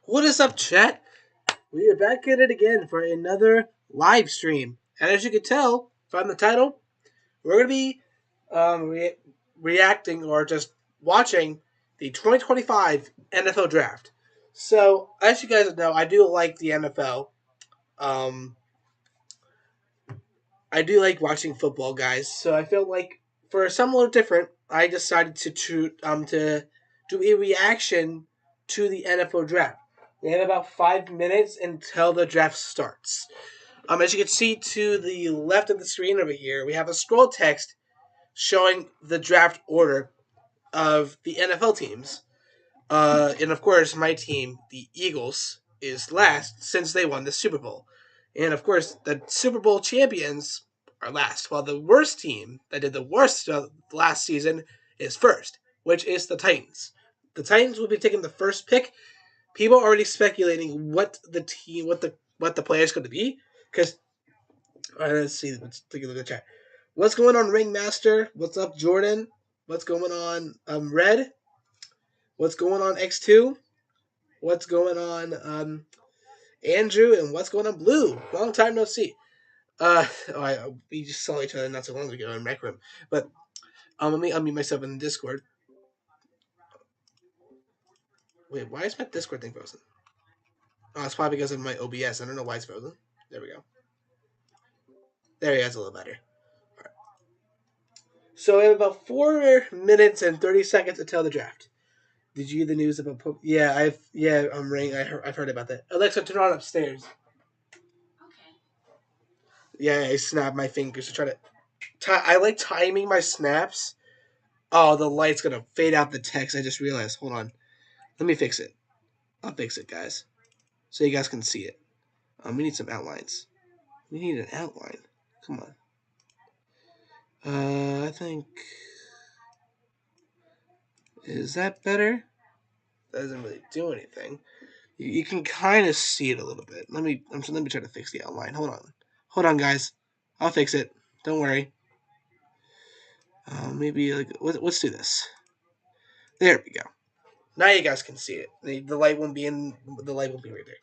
What is up, chat? We are back at it again for another live stream. And as you can tell from the title, we're going to be reacting or just watching the 2025 NFL Draft. So, as you guys know, I do like the NFL. Um, I do like watching football, guys. So I felt like for something a little different, I decided to do a reaction to the NFL draft. We have about 5 minutes until the draft starts. As you can see to the left of the screen over here, we have a scroll text showing the draft order of the NFL teams. And of course, my team, the Eagles, is last since they won the Super Bowl. And of course, the Super Bowl champions are last, while the worst team that did the worst last season is first, which is the Titans. The Titans will be taking the first pick. People are already speculating what the player's going to be. Because let's see, let's take a look at the chat. What's going on, Ringmaster? What's up, Jordan? What's going on, Red? What's going on, X2? What's going on, Andrew? And what's going on, Blue? Long time no see. We just saw each other not so long ago in Rec Room. But let me unmute myself in Discord. Wait, why is my Discord thing frozen? Oh, it's probably because of my OBS. I don't know why it's frozen. There we go. There he is, a little better. Right. So we have about 4 minutes and 30 seconds until the draft. Did you hear the news about Pope? Yeah, I'm ring. I've heard about that. Alexa, turn on upstairs. Yeah, I snapped my fingers to try to. I like timing my snaps. Oh, the light's gonna fade out the text. I just realized. Hold on. Let me fix it. I'll fix it, guys, so you guys can see it. We need some outlines. We need an outline. Come on. I think. Is that better? That doesn't really do anything. You can kind of see it a little bit. Let me try to fix the outline. Hold on, guys. I'll fix it. Don't worry. Maybe like let's do this. There we go. Now you guys can see it. The light won't be in. The light won't be right there.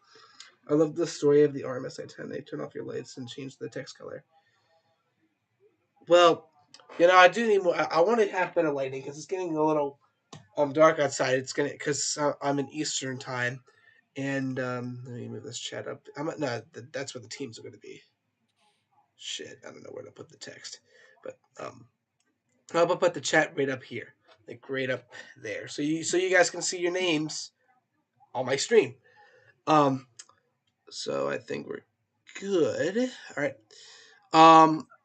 I love the story of the RMS I-10. They turn off your lights and change the text color. Well, I do need more. I want to have better lighting because it's getting a little dark outside. It's gonna because I'm in Eastern time, and let me move this chat up. No, that's where the teams are going to be. Shit, I don't know where to put the text, but I'll put the chat right up here, like right up there, so you guys can see your names on my stream. So I think we're good. All right.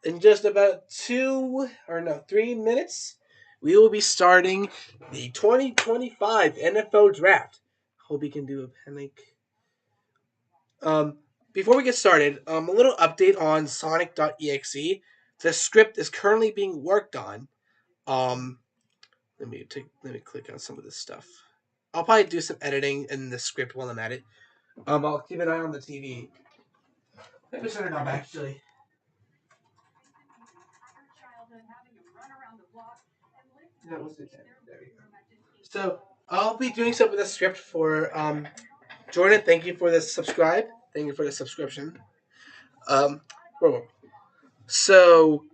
In just about 3 minutes, we will be starting the 2025 NFL Draft. Hope you can do a panic. Before we get started, a little update on Sonic.exe. The script is currently being worked on. Let me click on some of this stuff. I'll probably do some editing in the script while I'm at it. I'll keep an eye on the TV. Let me turn it off actually. That was the 10. There we go. So I'll be doing some of the script for Jordan. Thank you for the subscribe. Thank you for the subscription. Um, so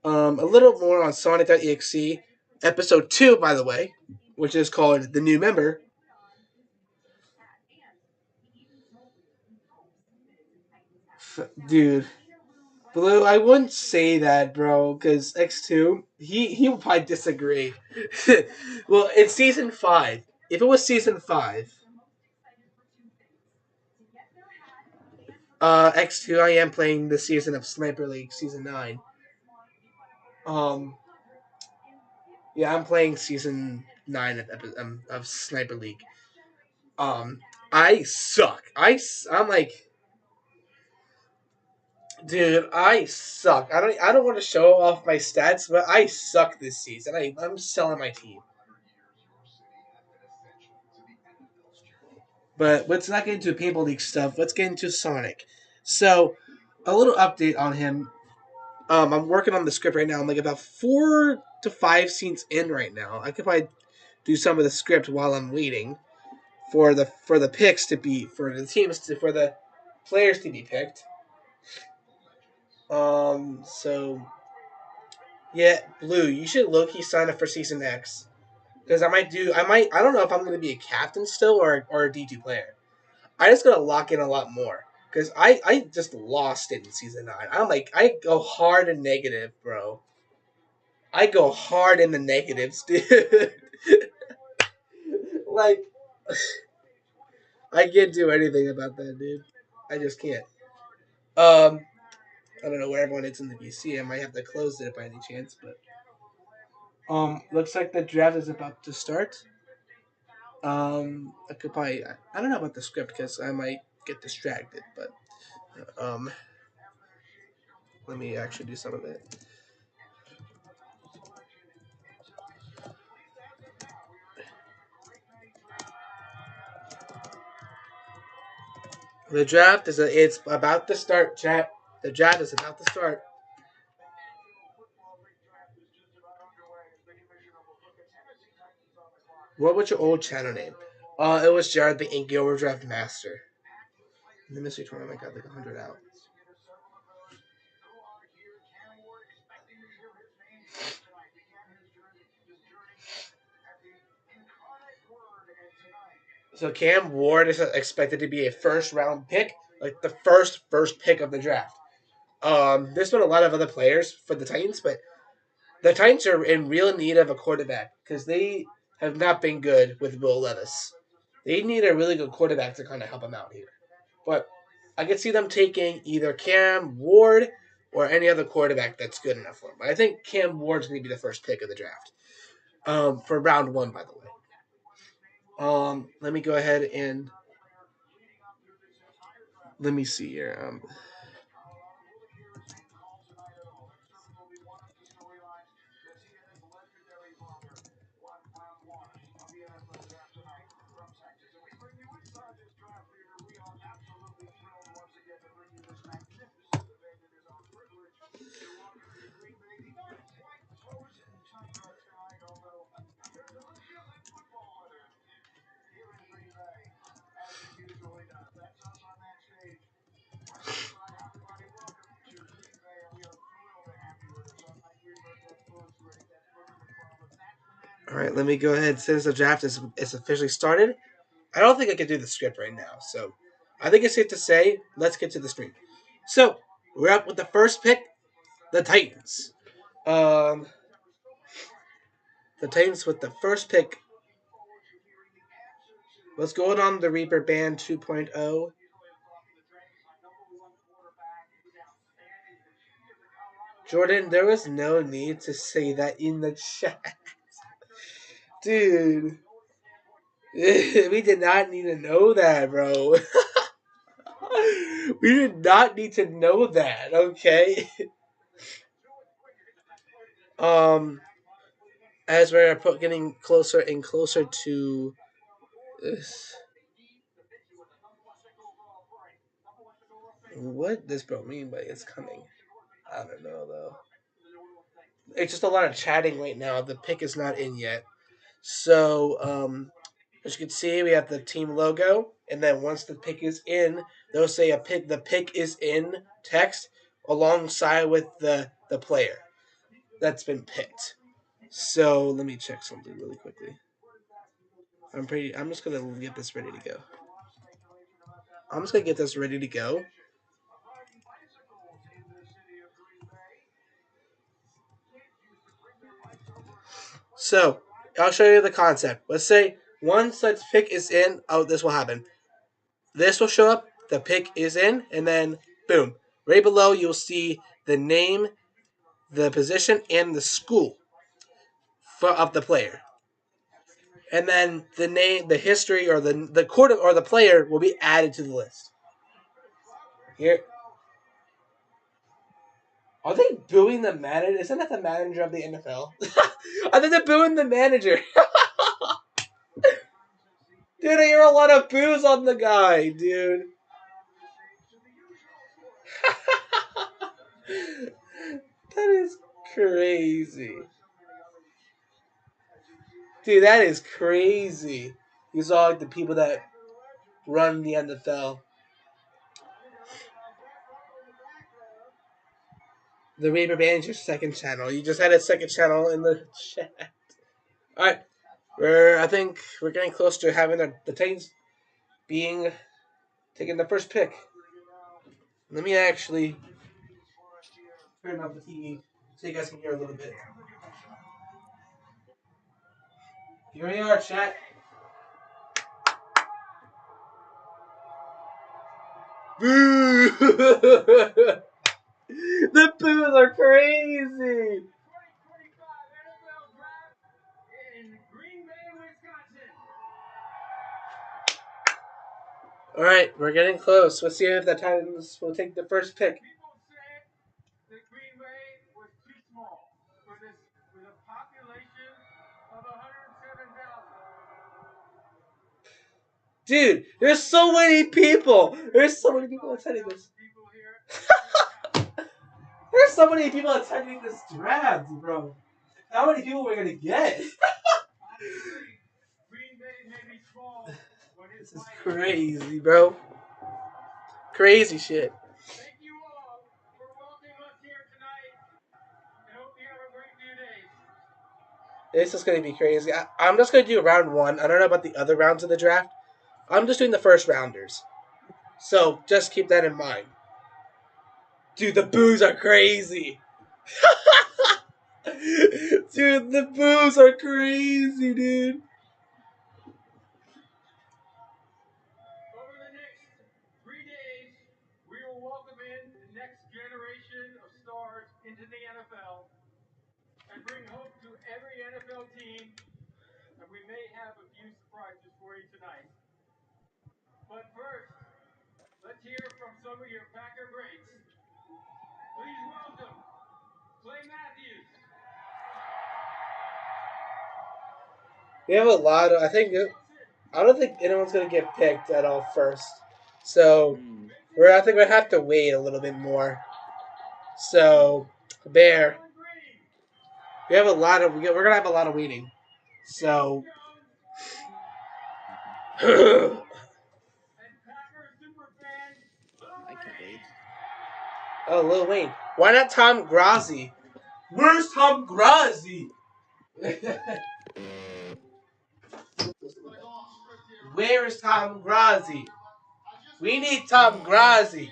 a little more on Sonic.exe, episode 2, by the way, which is called The New Member. Dude, Blue, I wouldn't say that, bro, because X2, he will probably disagree. Well, it's season 5. If it was season 5, X2, I am playing the season of Sniper League, season 9. Yeah, I'm playing season 9 of Sniper League. I suck. I'm like, dude, I suck. I don't want to show off my stats, but I suck this season. I'm selling my team. But let's not get into Paper League stuff. Let's get into Sonic. So, a little update on him. I'm working on the script right now. I'm like about 4 to 5 scenes in right now. I could probably do some of the script while I'm waiting for the picks to be for the teams to for the players to be picked. So yeah, Blue, you should low key sign up for season X because I don't know if I'm gonna be a captain still or a D2 player. I just gotta lock in a lot more because I just lost it in season 9. I go hard and negative, bro. I go hard in the negatives, dude. Like I can't do anything about that, dude. I just can't. Um, I don't know where everyone is in the BC. I might have to close it by any chance, but looks like the draft is about to start. I could probably I don't know about the script because I might get distracted, but um, let me actually do some of it. The draft it's about to start, chat. The draft is about to start. What was your old channel name? It was Jared the Inky Overdraft Master. In the mystery tournament, I got like 100 out. So Cam Ward is expected to be a first round pick, like the first pick of the draft. There's been a lot of other players for the Titans, but the Titans are in real need of a quarterback because they have not been good with Will Levis. They need a really good quarterback to kind of help them out here. But I could see them taking either Cam Ward or any other quarterback that's good enough for them. But I think Cam Ward's going to be the first pick of the draft. For round 1, by the way. Let me go ahead and let me see here. All right, let me go ahead. Since the draft is officially started, I don't think I can do the script right now. So I think it's safe to say, let's get to the stream. So we're up with the first pick, the Titans. Um, the Titans with the first pick. What's going on the Reaper Band 2.0? Jordan, there was no need to say that in the chat. Dude, we did not need to know that, bro. We did not need to know that, okay? Um, as we're getting closer and closer to this. What does bro mean by it's coming? I don't know, though. It's just a lot of chatting right now. The pick is not in yet. So, as you can see, we have the team logo, and then once the pick is in, they'll say the pick is in text alongside with the player that's been picked. So let me check something really quickly. I'm just gonna get this ready to go. I'm just gonna get this ready to go. So I'll show you the concept. Let's say once that pick is in, oh, this will happen. This will show up. The pick is in, and then boom, right below you'll see the name, the position, and the school of the player. And then the name, the history, or the quarter or the player will be added to the list. Here, are they booing the manager? Isn't that the manager of the NFL? I think they're booing the manager. Dude, I hear a lot of boos on the guy, dude. That is crazy. Dude, that is crazy. These are like the people that run the NFL. The Rayber Band is your second channel. You just had a second channel in the chat. All right, I think we're getting close to having the Titans being taking the first pick. Let me actually turn off the TV so you guys can hear a little bit. Here we are, chat. Boo! The boos are crazy. All right, we're getting close. Let's see if the Titans will take the first pick. Dude, there's so many people. There's so many people attending this. There's so many people attending this draft, bro. How many people are we gonna get? This is crazy, bro. Crazy shit. This is gonna be crazy. I'm just gonna do round one. I don't know about the other rounds of the draft. I'm just doing the first rounders. So just keep that in mind. Dude, the boos are crazy. Dude, the boos are crazy, dude. Over the next 3 days, we will welcome in the next generation of stars into the NFL and bring hope to every NFL team. And we may have a few surprises for you tonight. But first, let's hear from some of your Packer greats. Please welcome Clay Matthews. We have a lot of. I don't think anyone's gonna get picked at all first. So I think we have to wait a little bit more. So Bear, we have a lot of. We're gonna have a lot of waiting. So. I can't wait. Oh, Lil Wayne. Why not Tom Grozzy? Where's Tom Grozzy? Where is Tom Grozzy? We need Tom Grozzy.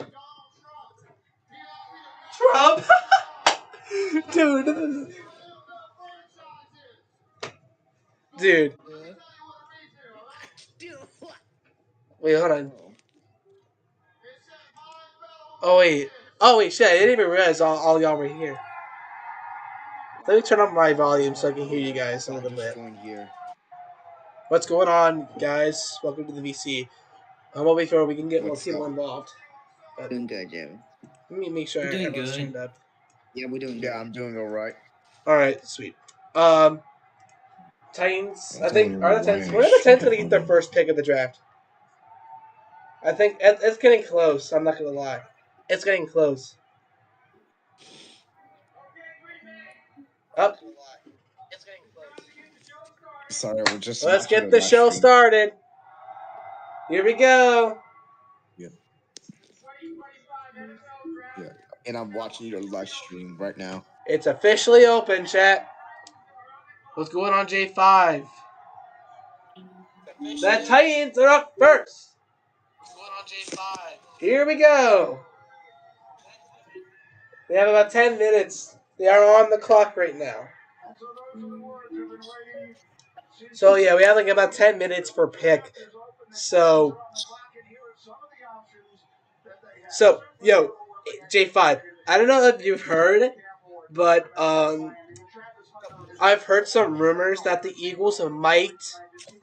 Trump? Dude. Dude. Wait, hold on. Oh, wait. Shit. I didn't even realize all y'all were here. Let me turn up my volume so I can hear you guys a little bit. What's going on, guys? Welcome to the VC. I'm over here. We can get more people involved. Doing good, Joe. Let me make sure everyone's turned up. Yeah, we're doing good. Yeah, I'm doing all right. All right, sweet. Titans. I think are the Titans. When are the Titans gonna get their first pick of the draft? I think it's getting close. I'm not gonna lie. It's getting close. Up. It's getting close. Sorry, we're just. Let's get the show started. Here we go. Yeah. Yeah. And I'm watching your live stream right now. It's officially open, chat. What's going on, J5? The Titans are up first. What's going on, J5? Here we go. They have about 10 minutes. They are on the clock right now. So, yeah, we have like about 10 minutes per pick. So, yo, J5, I don't know if you've heard, but I've heard some rumors that the Eagles might,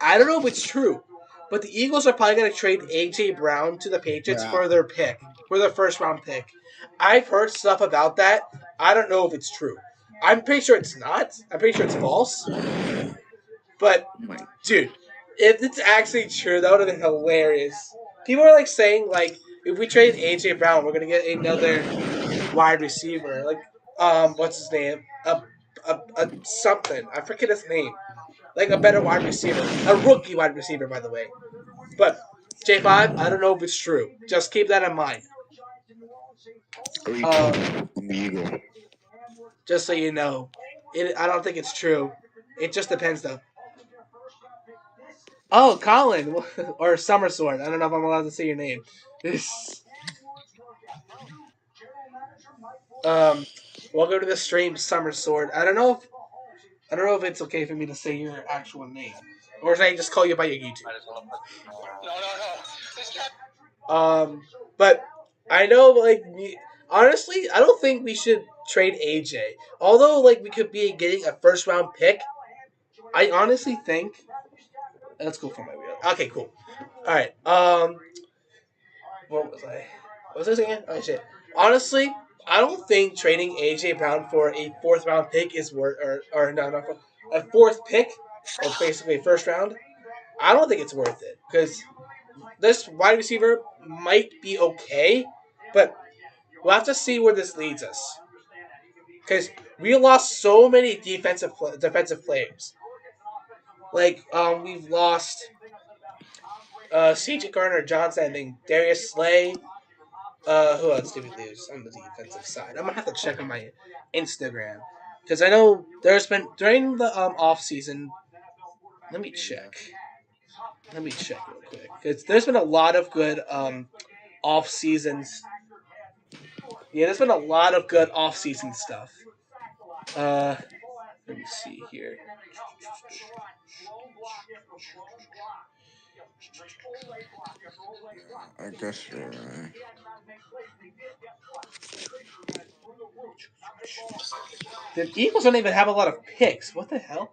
I don't know if it's true, but the Eagles are probably going to trade A.J. Brown to the Patriots for their pick, for their first round pick. I've heard stuff about that. I don't know if it's true. I'm pretty sure it's not. I'm pretty sure it's false. But, dude, if it's actually true, that would have been hilarious. People are like saying, like, if we trade A.J. Brown, we're going to get another wide receiver. Like, what's his name? Something. I forget his name. like a better wide receiver, a rookie wide receiver, by the way. But J5, I don't know if it's true. Just keep that in mind. I'm Eagle. Just so you know, I don't think it's true. It just depends, though. Oh, Colin or Summersword. I don't know if I'm allowed to say your name. Welcome to the stream, Summersword. I don't know if it's okay for me to say your actual name, or should I just call you by your YouTube? But I know, like, honestly, I don't think we should trade AJ. Although, like, we could be getting a first round pick. I honestly think. Let's go for my wheel. Okay, cool. All right. What was I? What was I saying? Oh shit. Honestly, I don't think trading AJ Brown for a fourth round pick is worth, or no, not for, a fourth pick, or basically a first round. I don't think it's worth it because this wide receiver might be okay, but we'll have to see where this leads us. Because we lost so many defensive players. Like we've lost C.J. Gardner Johnson, I think Darius Slay. Who else did we lose on the defensive side? I'm gonna have to check on my Instagram because I know there's been during the off season. Let me check. Let me check real quick because there's been a lot of good off seasons. Yeah, there's been a lot of good off season stuff. Let me see here. I guess you're right. The Eagles don't even have a lot of picks. What the hell?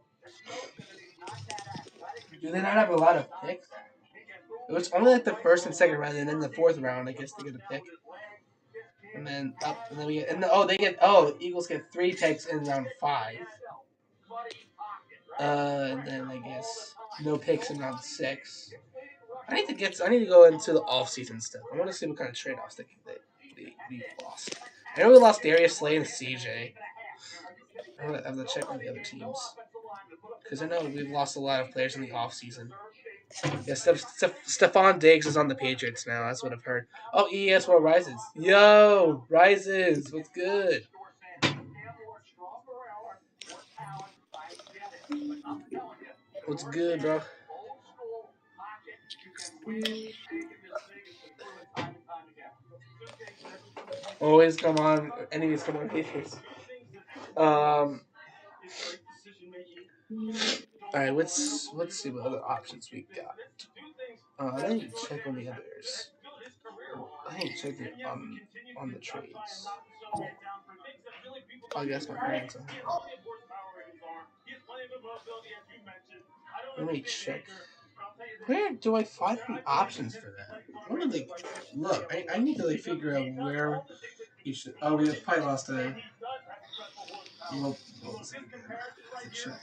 Do they not have a lot of picks? It was only like the first and second round, and then the fourth round, I guess they get a pick. And then up, and then we get, and Eagles get 3 picks in round 5. And then I guess no picks in round 6. I need to go into the off season stuff. I want to see what kind of trade offs we've lost. I know we lost Darius Slay and CJ. I'm gonna have to check on the other teams because I know we've lost a lot of players in the off season. Yeah, Stephon Diggs is on the Patriots now. That's what I've heard. Oh, ES World Rises. Yo, Rises. What's good? What's good, bro? Always come on. Enemies come on Patriots. All right, let's see what other options we got. I didn't check on the others. I didn't check it on the trades. I guess my parents are here. Let me check. Where do I find the options for that? I want to like look. I need to like figure out where you should. Oh, we have probably lost a. What was it again? I have to check.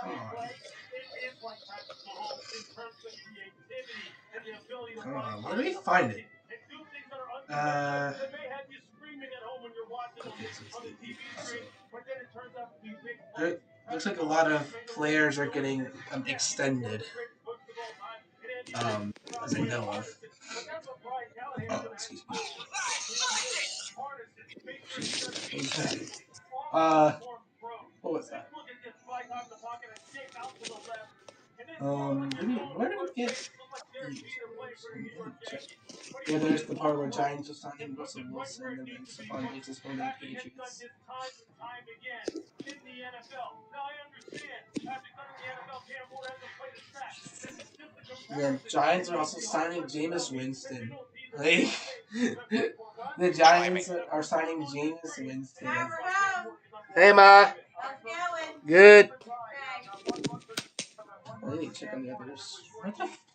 Come on. Come on. Where do we find it? Okay, so it's there looks like a lot of players are getting extended. As I know of. Oh, excuse me. Jeez, what was that? Where did we get? Yeah, there's the part where Giants are signing Russell Wilson and then Stephon Diggs is going to the Patriots. And then Giants are also signing Jameis Winston. Like, the Giants are signing Jameis Winston. Hey, Ma. Good. I need to check on the others.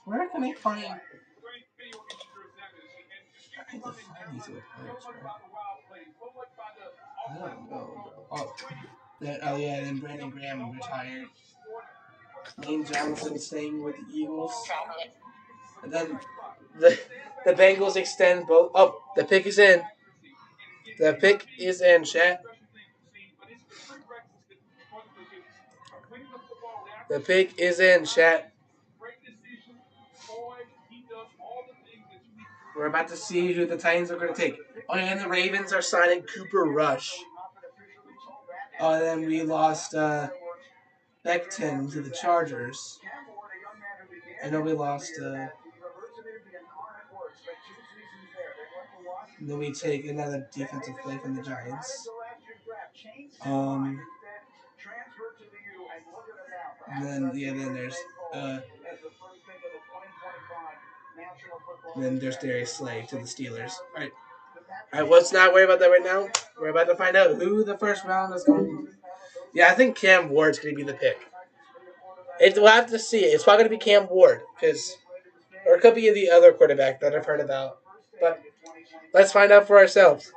Where can I find? I need to find these other players, bro. I don't know, bro. Oh yeah, then Brandon Graham retired. Lane Johnson staying with the Eagles. And then the Bengals extend both. Oh, the pick is in. The pick is in, chat. The pick is in, chat. We're about to see who the Titans are going to take. Oh, and the Ravens are signing Cooper Rush. Oh, and then we lost Becton to the Chargers. I know we lost. Then we take another defensive play from the Giants. And then there's then there's Darius Slay to the Steelers. All right. Let's not worry about that right now. We're about to find out who the first round is going to be. Yeah, I think Cam Ward's going to be the pick. We'll have to see. It's probably going to be Cam Ward, or it could be the other quarterback that I've heard about. But let's find out for ourselves.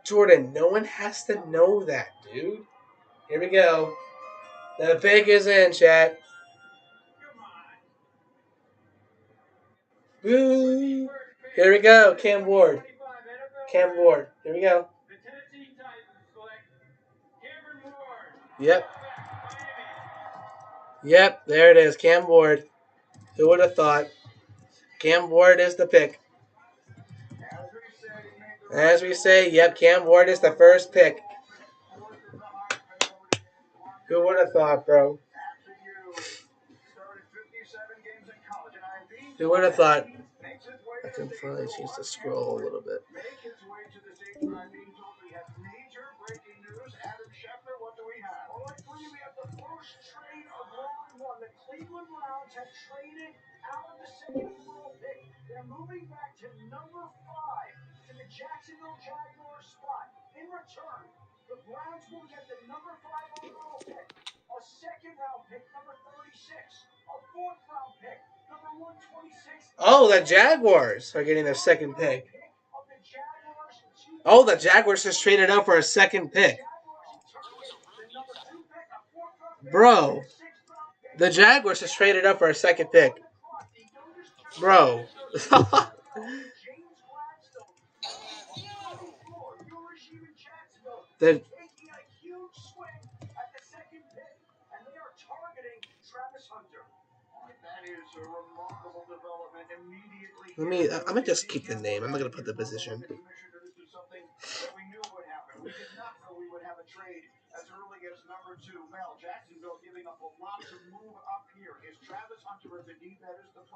Jordan, no one has to know that, dude. Here we go. The pick is in, chat. Woo! Here we go, Cam Ward. Cam Ward. Here we go. Yep, there it is, Cam Ward. Who would have thought? Cam Ward is the pick. As we say, yep, Cam Ward is the first pick. Who would have thought, bro? Who would have thought? I can finally change the scroll a little bit. They're moving back to number 5 to the Jacksonville Jaguars spot. In return, the Browns will get the number 5 overall pick, a second-round pick, number 36, a fourth-round pick, number 126. Oh, the Jaguars are getting their second pick. Oh, the Jaguars just traded up for a second pick. Bro, the Jaguars just traded up for a second pick. Bro. the I'm gonna just keep the name. I'm not gonna put the position.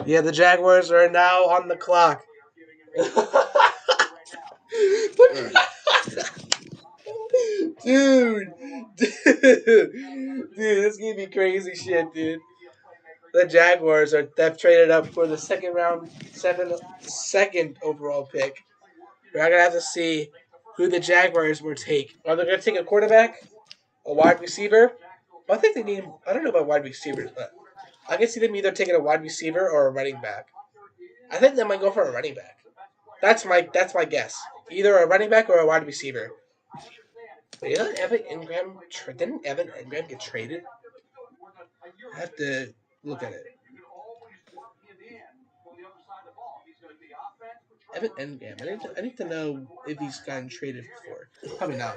Yeah, the Jaguars are now on the clock. Dude, this gonna be crazy shit, dude. The Jaguars they've traded up for the second overall pick. We're gonna have to see who the Jaguars will take. Are they gonna take a quarterback, a wide receiver? I think they need. I don't know about wide receivers, but I can see them either taking a wide receiver or a running back. I think they might go for a running back. That's my guess. Either a running back or a wide receiver. But didn't Evan Engram get traded? I have to look at it. Evan Engram. I need to know if he's gotten traded before. Probably not.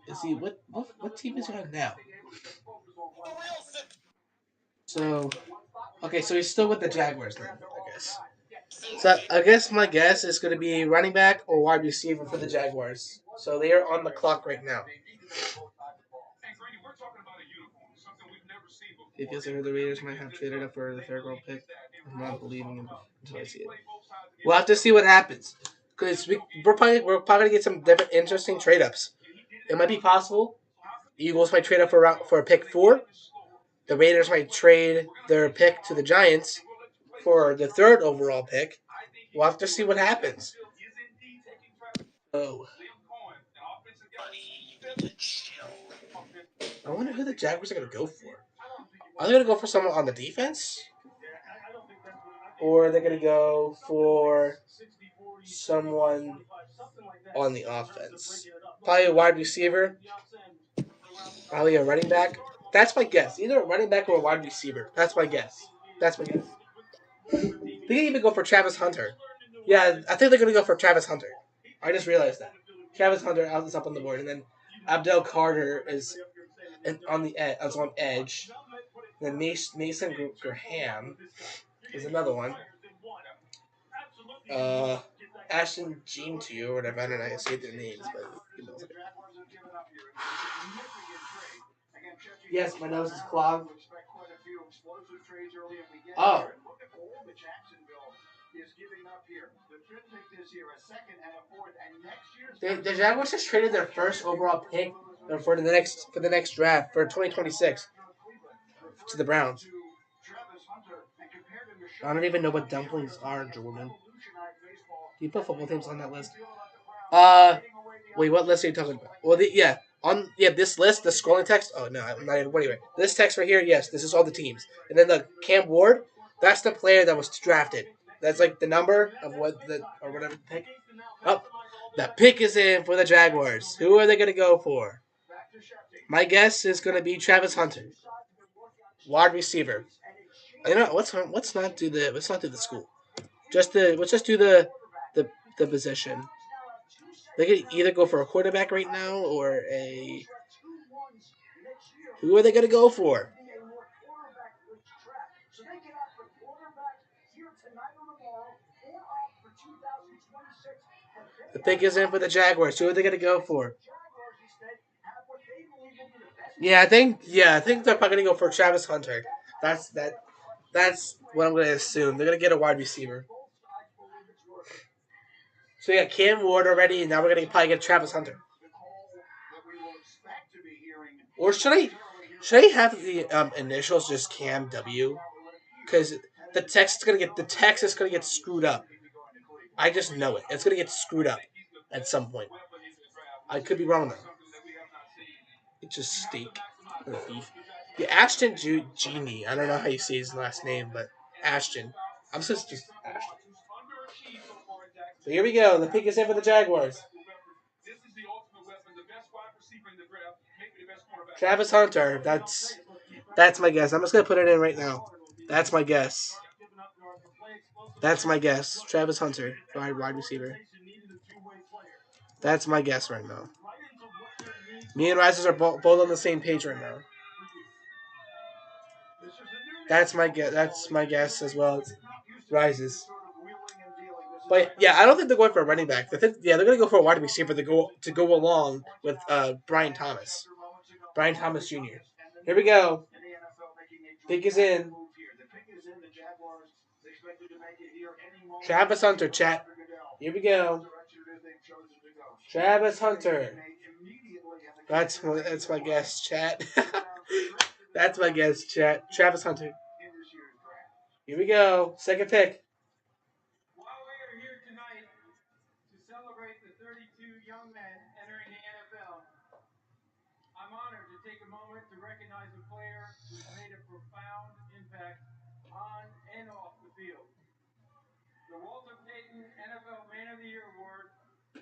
Is he what team is he on now? So he's still with the Jaguars then, I guess. So I guess my guess is going to be running back or wide receiver for the Jaguars. So they are on the clock right now. It feels like the Raiders might have traded up for the third round pick. I'm not believing him until I see it. We'll have to see what happens. Because we're probably going to get some different interesting trade ups. It might be possible. The Eagles might trade up for a pick 4. The Raiders might trade their pick to the Giants for the third overall pick. We'll have to see what happens. Oh. I wonder who the Jaguars are going to go for. Are they going to go for someone on the defense? Or are they going to go for someone on the offense? Probably a wide receiver. Probably a running back. That's my guess. Either a running back or a wide receiver. That's my guess. They can even go for Travis Hunter. Yeah, I think they're going to go for Travis Hunter. I just realized that. Travis Hunter is up on the board, and then Abdel Carter is on the is on edge. Then Mason Graham is another one. Ashton Jean to you or whatever. I don't know how to say their names, but you know. Yes, my nose is clogged. Oh. The Jaguars just traded their first overall pick for the next draft for 2026 to the Browns. I don't even know what dumplings are, Jordan. Do you put football teams on that list? Wait, what list are you talking about? Well, this list, the scrolling text. Oh no, I'm not even. Anyway, this text right here. Yes, this is all the teams, and then the Cam Ward. That's the player that was drafted. That's like the number of what the or whatever the pick. Oh, the pick is in for the Jaguars. Who are they going to go for? My guess is going to be Travis Hunter, wide receiver. You know, let's not do the school. Let's just do the position. They could either go for a quarterback right now or a. Who are they going to go for? The pick is in for the Jaguars. Who are they going to go for? I think they're probably going to go for Travis Hunter. That's what I'm going to assume. They're going to get a wide receiver. So yeah, Cam Ward already, and now we're going to probably get Travis Hunter. Or should I have the initials just Cam W? Because the text is gonna get screwed up. I just know it. It's gonna get screwed up at some point. I could be wrong though. It's just steak or beef. Yeah, Ashton Genie. I don't know how you say his last name, but Ashton. I'm just Ashton. So here we go. The pick is in for the Jaguars. Travis Hunter. That's my guess. I'm just gonna put it in right now. That's my guess. Travis Hunter, wide receiver. That's my guess right now. Me and Rises are both on the same page right now. That's my guess as well as Rises. But yeah, I don't think they're going for a running back. They're going to go for a wide receiver to go along with Brian Thomas. Brian Thomas Jr. Here we go. Pick is in. Travis Hunter, chat. Here we go. Travis Hunter. That's my guess, chat. That's my guess, chat. Travis Hunter. Here we go. Second pick. While we are here tonight to celebrate the 32 young men entering the NFL, I'm honored to take a moment to recognize a player who's made a profound impact on and off the field. The Walter Payton NFL Man of the Year Award,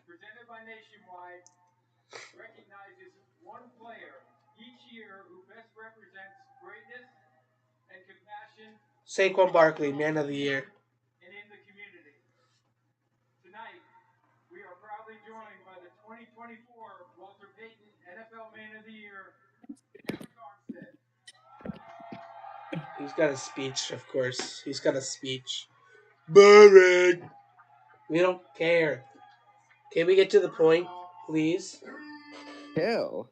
presented by Nationwide, recognizes one player each year who best represents greatness and compassion. Saquon Barkley, Man of the Year. And in the community. Tonight, we are proudly joined by the 2024 Walter Payton NFL Man of the Year, Eric Armstead. He's got a speech, of course. He's got a speech. Boring. We don't care. Can we get to the point, please? Hell.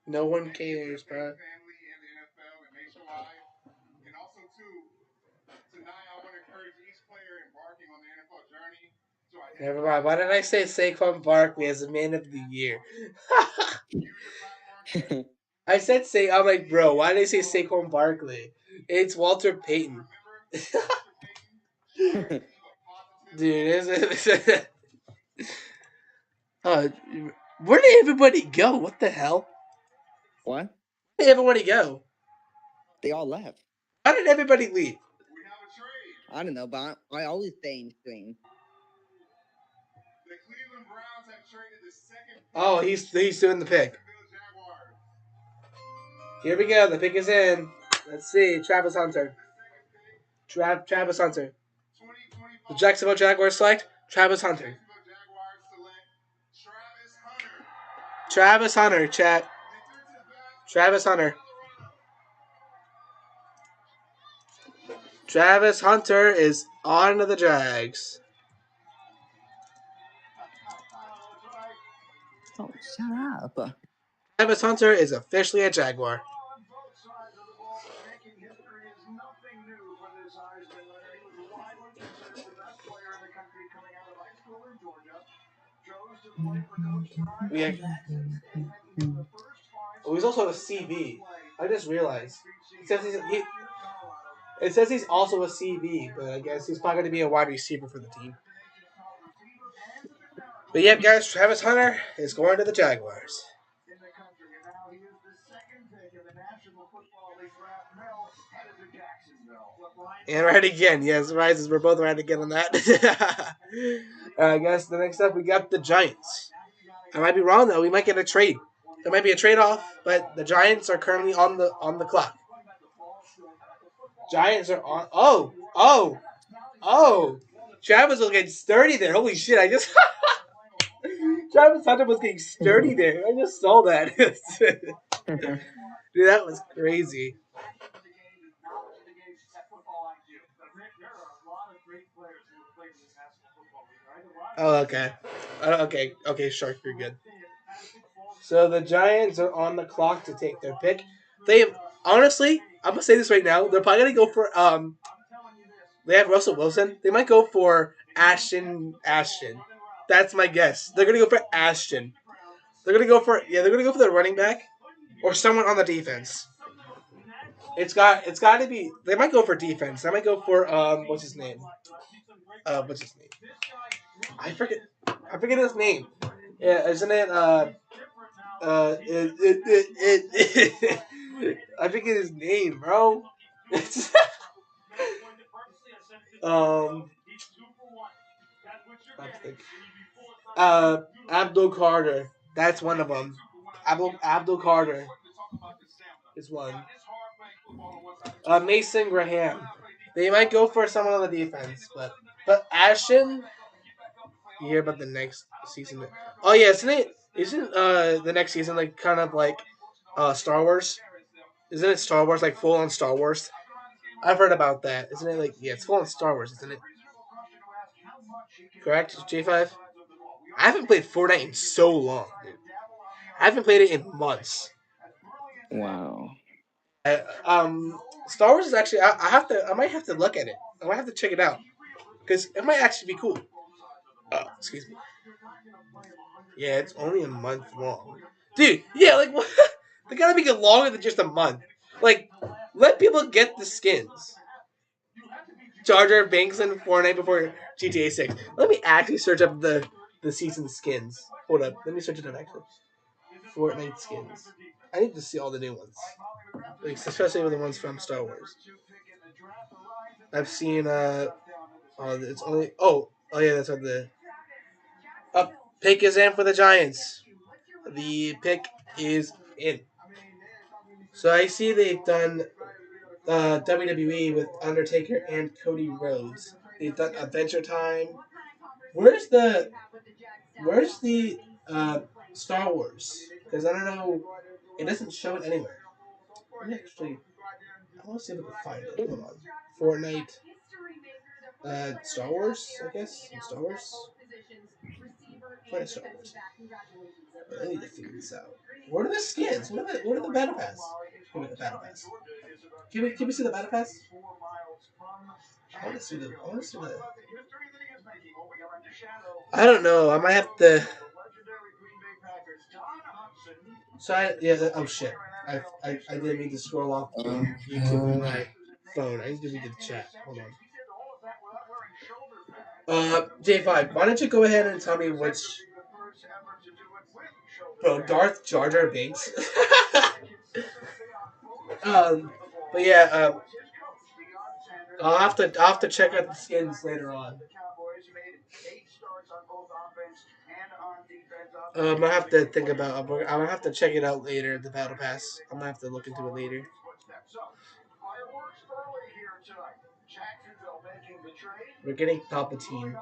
No one cares, bro. Never mind. Why did I say Saquon Barkley as the Man of the Year? I said I'm like, bro, why did I say Saquon Barkley? It's Walter Payton. Dude, where did everybody go? What the hell? What? Where did everybody go? They all left. How did everybody leave? I don't know, but I always stay in stream. Oh, he's doing the pick. Here we go. The pick is in. Let's see. Travis Hunter. Travis Hunter. The Jacksonville Jaguars select Travis Hunter. Travis Hunter, chat. Travis Hunter. Travis Hunter is on to the Jags. Oh, shut up. Travis Hunter is officially a Jaguar. Yeah. Oh, he's also a CB. I just realized. It says he's also a CB, but I guess he's probably going to be a wide receiver for the team. But yep, guys, Travis Hunter is going to the Jaguars. And right again, yes, rises. We're both right again on that. I guess the next up we got the Giants. I might be wrong though. We might get a trade. There might be a trade off, but the Giants are currently on the clock. Giants are on. Oh! Travis was getting sturdy there. Holy shit! I just Travis Hunter was getting sturdy there. I just saw that. Dude, that was crazy. Oh, okay. Okay, Shark, you're good. So the Giants are on the clock to take their pick. They honestly, I'm gonna say this right now. They're probably gonna go for They have Russell Wilson. They might go for Ashton. That's my guess. They're gonna go for Ashton. They're gonna go for the running back or someone on the defense. It's got to be. They might go for defense. They might go for what's his name? I forget his name. Yeah, isn't it I forget his name, bro. Abdul Carter. That's one of them. Abdul Carter is one. Mason Graham. They might go for someone on the defense, but Ashton. You hear about the next season? Oh yeah, isn't the next season like kind of like Star Wars? Isn't it Star Wars, like full on Star Wars? I've heard about that. Isn't it like it's full on Star Wars, isn't it? Correct, J5. I haven't played Fortnite in so long, dude. I haven't played it in months. Wow. Star Wars is actually. I might have to look at it. I might have to check it out because it might actually be cool. Excuse me. Yeah, it's only a month long, dude. Yeah, like what? They gotta make it longer than just a month. Like, let people get the skins. Jar Jar Binks in Fortnite before GTA 6. Let me actually search up the season skins. Hold up, let me search it up actually. Fortnite skins. I need to see all the new ones, like especially the ones from Star Wars. I've seen it's only yeah, that's what the pick is in for the Giants. The pick is in. So I see they've done WWE with Undertaker and Cody Rhodes. They've done Adventure Time. Where's the Star Wars? Because I don't know. It doesn't show it anywhere. Actually, I want to see if I can find it. Hold on. Fortnite. Star Wars, I guess. Star Wars. Fortnite Star Wars. I need to figure this out. What are the skins? What are the battle pass? Give me the battle pass. Can we see the battle pass? I want to see the. I don't know. I might have to. So oh shit. I didn't mean to scroll off YouTube on my phone. I need to read the chat. Hold on. J5, why don't you go ahead and tell me which. Bro, Darth Jar Jar Binks. But yeah, I'll have to check out the skins later on. I'm gonna have to think about. I'm gonna have to check it out later. The battle pass. I'm gonna have to look into it later. We're getting Palpatine.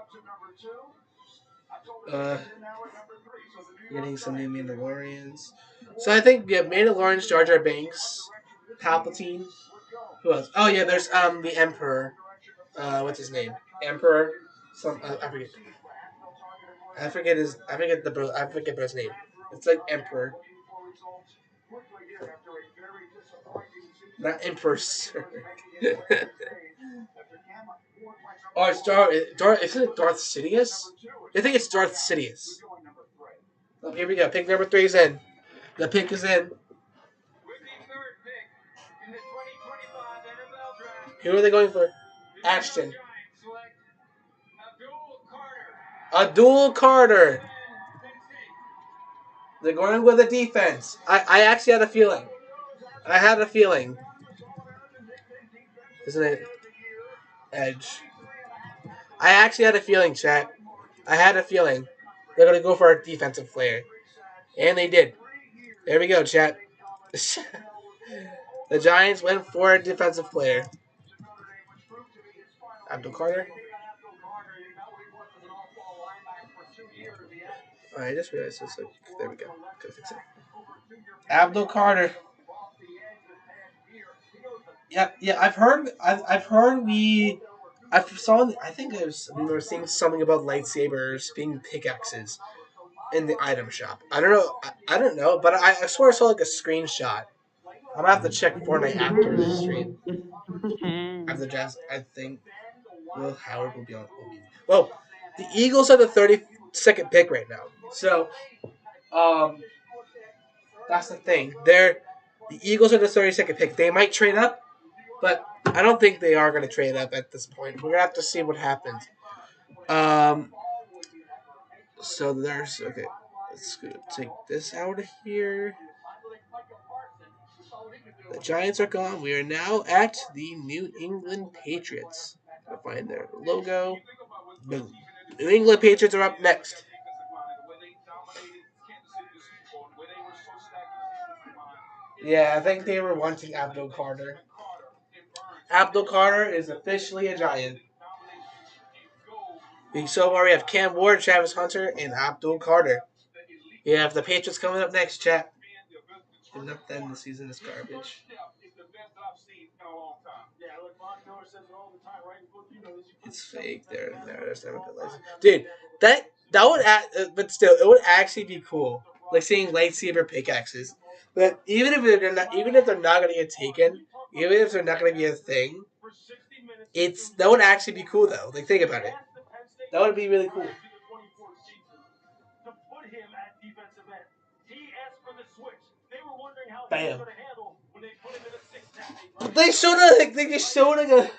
Getting some new Mandalorians. So I think Mandalorians, Jar Jar Binks, Palpatine. Who else? Oh yeah, there's the Emperor. What's his name? Emperor. Some I forget. I forget his name. It's like Emperor. Not Emperor. Oh, it's Darth. Isn't it Darth Sidious? I think it's Darth Sidious. Oh, here we go. Pick number 3 is in. The pick is in. Who are they going for? Ashton. Abdul Carter. They're going with a defense. I actually had a feeling. I had a feeling. Isn't it? Edge. I actually had a feeling, chat. I had a feeling. They're going to go for a defensive player. And they did. There we go, chat. The Giants went for a defensive player. Abdul Carter. I just realized this. There we go. Abdul Carter. Yeah. I've heard. I think we were seeing something about lightsabers being pickaxes in the item shop. I don't know. I don't know, but I swear I saw like a screenshot. I'm gonna have to check Fortnite after the stream. After Jazz, I think Will Howard will be on. Well, the Eagles are the 32nd pick right now. So, that's the thing. The Eagles are the 32nd pick. They might trade up, but I don't think they are going to trade up at this point. We're going to have to see what happens. So there's okay. Let's take this out of here. The Giants are gone. We are now at the New England Patriots. I'll find their logo. Boom. New England Patriots are up next. Yeah, I think they were wanting Abdul Carter. Abdul Carter is officially a Giant. So far, we have Cam Ward, Travis Hunter, and Abdul Carter. You have the Patriots coming up next, chat. Enough then, the season is garbage. It's fake. There's never been lightsaber. Dude, that would but still, it would actually be cool. Like seeing lightsaber pickaxes. But even if they're not going to get taken, even if they're not going to be a thing, that would actually be cool though. Like think about it. That would be really cool. Bam. They showed like they just showed like a.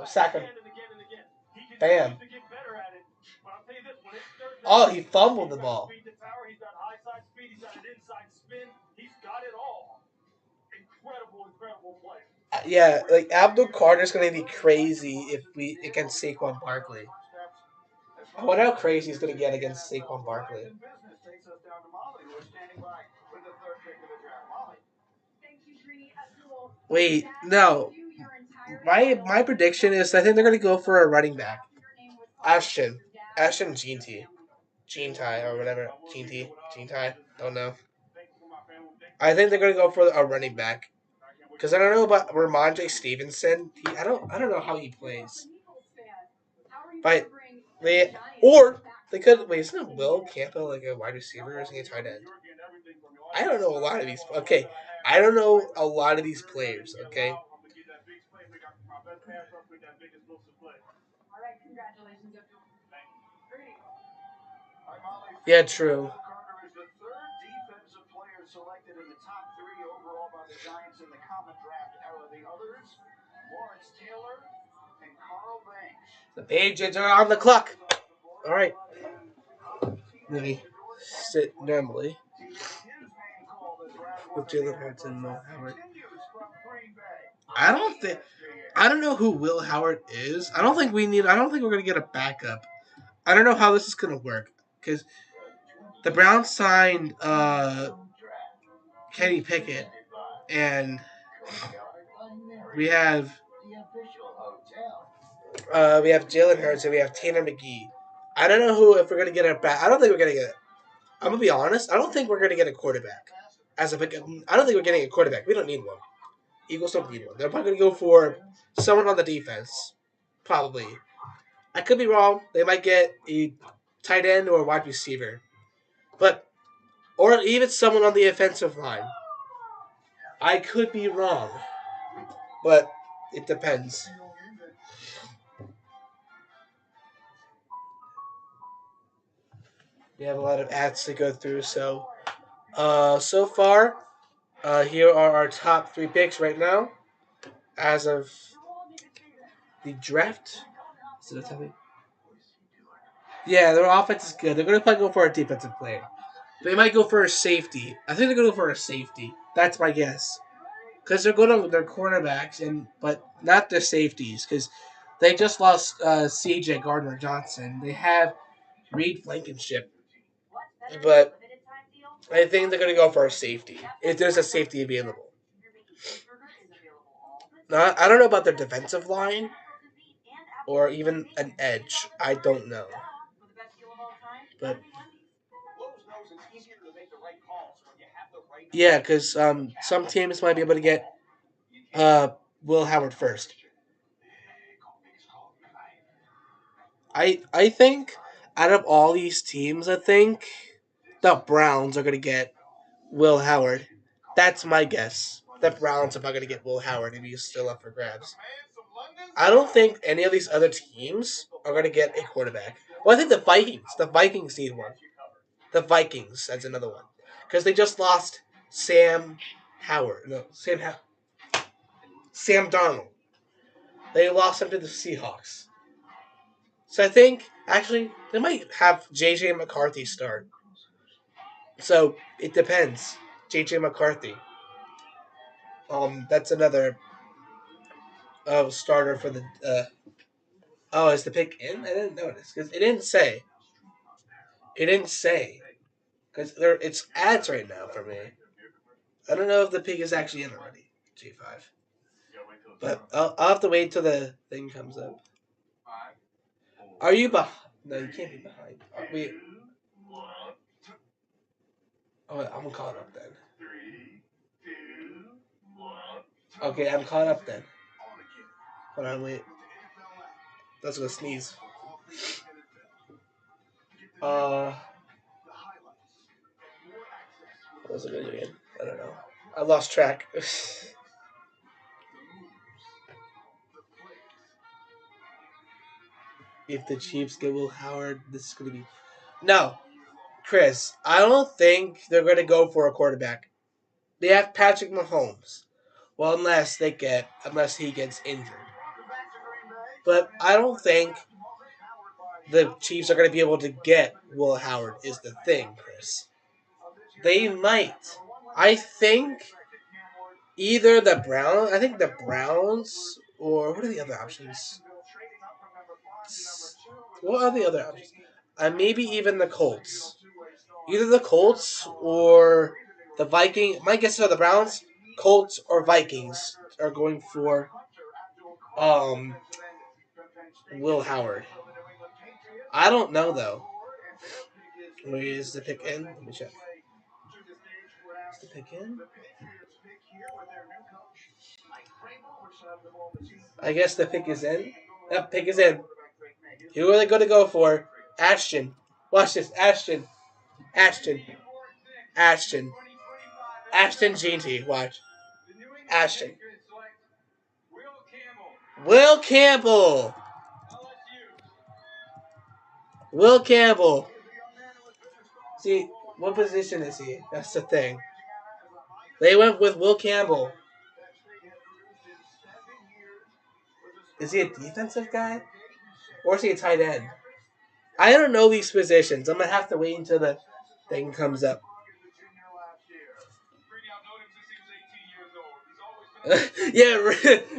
Sack him. Bam. Oh, he fumbled the ball. Yeah, like Abdul Carter's gonna be crazy if we against Saquon Barkley. I wonder how crazy he's gonna get against Saquon Barkley. Wait, no. My prediction is I think they're gonna go for a running back. Ashton Gene Ty or whatever. Gene Ty. Don't know. I think they're gonna go for a running back. Because I don't know about Ramondre Stevenson. I don't know how he plays. But they could wait, isn't Will Campbell like a wide receiver or is he a tight end? I don't know a lot of these. Okay. I don't know a lot of these players, okay? Yeah, true. The Patriots are on the clock. All right. Let me sit normally. With Jalen Hurts and Mo Howard. I don't think I don't know who Will Howard is. I don't think we're gonna get a backup. I don't know how this is gonna work because the Browns signed Kenny Pickett, and we have Jalen Hurts and we have Tanner McGee. I don't know if we're gonna get a back. I don't think we're gonna get. I'm gonna be honest. I don't think we're gonna get a quarterback as a pick. I don't think we're getting a quarterback. We don't need one. Eagles don't need one. They're probably gonna go for someone on the defense. Probably. I could be wrong. They might get a tight end or a wide receiver, but or even someone on the offensive line. I could be wrong, but it depends. We have a lot of ads to go through, so so far, here are our top 3 picks right now, as of the draft. So tell me. Yeah, their offense is good. They're going to probably go for a defensive player. They might go for a safety. I think they're going to go for a safety. That's my guess. Because they're going to their cornerbacks, but not their safeties. Because they just lost C.J. Gardner-Johnson. They have Reed Blankenship. But I think they're going to go for a safety. If there's a safety available. Now, I don't know about their defensive line. Or even an edge. I don't know. But yeah, because some teams might be able to get Will Howard first. I think out of all these teams, I think the Browns are gonna get Will Howard. That's my guess. The Browns are not gonna get Will Howard if he's still up for grabs. I don't think any of these other teams are gonna get a quarterback. Well, I think the Vikings. The Vikings need one. The Vikings. That's another one because they just lost Sam Howard. No, Sam Darnold. They lost him to the Seahawks. So I think actually they might have J.J. McCarthy start. So it depends. J.J. McCarthy. That's another starter for the. Oh, is the pick in? I didn't notice because it didn't say. It didn't say because it's ads right now for me. I don't know if the pick is actually in already. G5. But I'll have to wait till the thing comes up. Are you behind? No, you can't be behind. Wait. Oh, I'm caught up then. Okay, I'm caught up then. Hold on, wait. Let's go sneeze. What was I going to do again? I don't know. I lost track. If the Chiefs get Will Howard, this is going to be... No, Chris, I don't think they're going to go for a quarterback. They have Patrick Mahomes. Well, unless he gets injured. But I don't think the Chiefs are going to be able to get Will Howard is the thing, Chris. They might. I think either the Browns, or what are the other options? What are the other options? Maybe even the Colts. Either the Colts or the Vikings. My guess are the Browns, Colts, or Vikings are going for Will Howard. I don't know though. Where is the pick in? Let me check. Is the pick in? I guess the pick is in. Yep, pick is in. Who are they going to go for? Ashton. Watch this. Ashton Jeanty. Watch. Ashton. Will Campbell. See, what position is he? That's the thing. They went with Will Campbell. Is he a defensive guy? Or is he a tight end? I don't know these positions. I'm going to have to wait until the thing comes up. Yeah,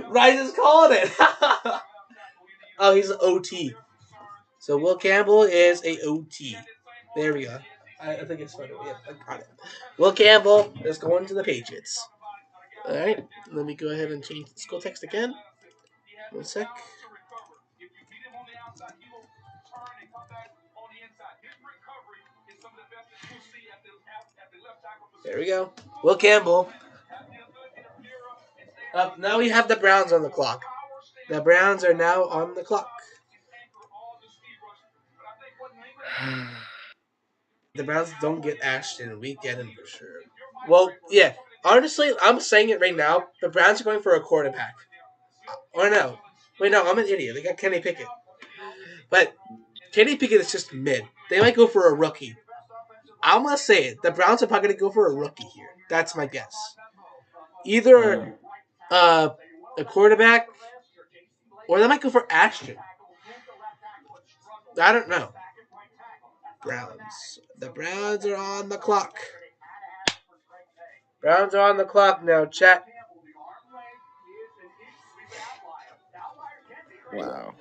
Rise is calling it. Oh, he's an OT. So Will Campbell is a OT. There we go. I think it's funny. Yeah, I got it. Will Campbell is going to the Patriots. All right, let me go ahead and change the school text again. 1 sec. There we go. Will Campbell. Now we have the Browns on the clock. The Browns are now on the clock. The Browns don't get Ashton. We get him for sure. Well, yeah. Honestly, I'm saying it right now. The Browns are going for a quarterback. Or no. Wait, no, I'm an idiot. They got Kenny Pickett. But Kenny Pickett is just mid. They might go for a rookie. I'm going to say it. The Browns are probably going to go for a rookie here. That's my guess. Either a quarterback or they might go for Ashton. I don't know. Browns. The Browns are on the clock. Browns are on the clock now, chat. Wow.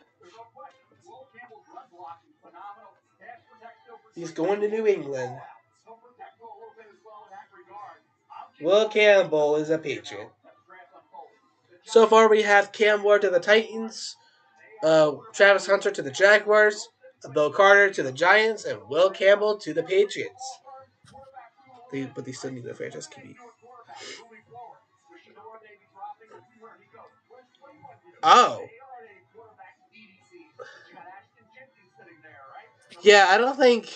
He's going to New England. Will Campbell is a Patriot. So far, we have Cam Ward to the Titans, Travis Hunter to the Jaguars, Bill Carter to the Giants, and Will Campbell to the Patriots. But they still need a franchise QB. Oh. Yeah, I don't think.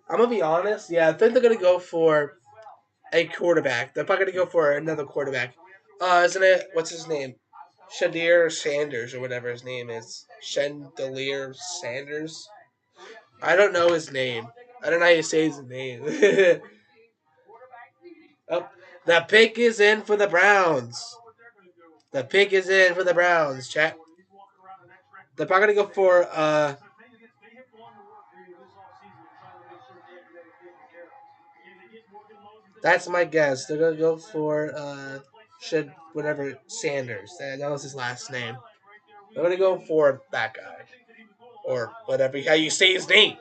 I'm going to be honest. Yeah, I think they're going to go for a quarterback. They're probably going to go for another quarterback. Isn't it? What's his name? Shadir Sanders or whatever his name is. Chandelier Sanders. I don't know his name. I don't know how you say his name. Oh, the pick is in for the Browns. The pick is in for the Browns, chat. They're probably going to go for that's my guess. They're going to go for whatever Sanders. That was his last name. They're going to go for that guy. Or whatever, how you say his name.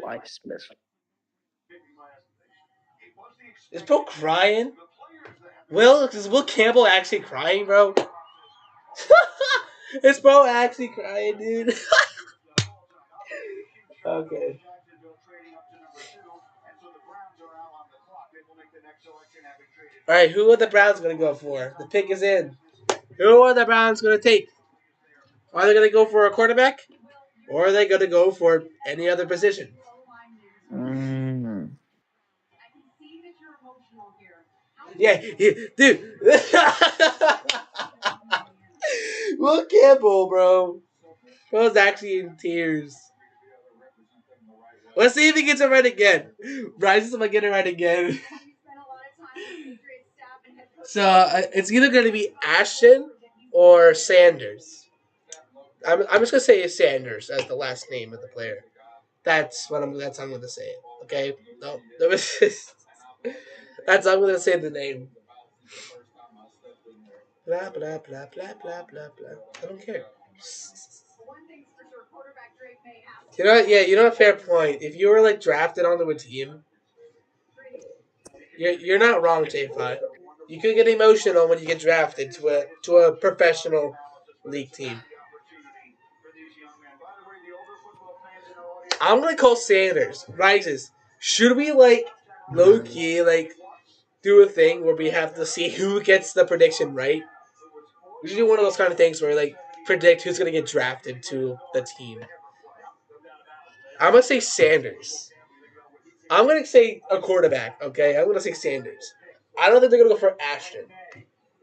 Like Smith. Is Bro crying? Is Will Campbell actually crying, bro? Is Bro actually crying, dude? Okay. Alright, who are the Browns going to go for? The pick is in. Who are the Browns going to take? Are they going to go for a quarterback? Or are they going to go for any other position? Yeah, dude. Will Campbell, bro. Bro's actually in tears. Let's see if he gets it right again. Bryce is going to get it right again. So it's either going to be Ashton or Sanders. I'm just gonna say Sanders as the last name of the player. That's what I'm gonna say. Okay, no, that's I'm gonna say the name. Blah blah blah blah blah blah blah. I don't care. You know, yeah, you know, a fair point. If you were like drafted onto a team, you're not wrong, J5. You could get emotional when you get drafted to a professional league team. I'm gonna call Sanders. Rises. Should we like low key like do a thing where we have to see who gets the prediction right? We should do one of those kind of things where we, like predict who's gonna get drafted to the team. I'm gonna say Sanders. I'm gonna say a quarterback. Okay, I'm gonna say Sanders. I don't think they're gonna go for Ashton.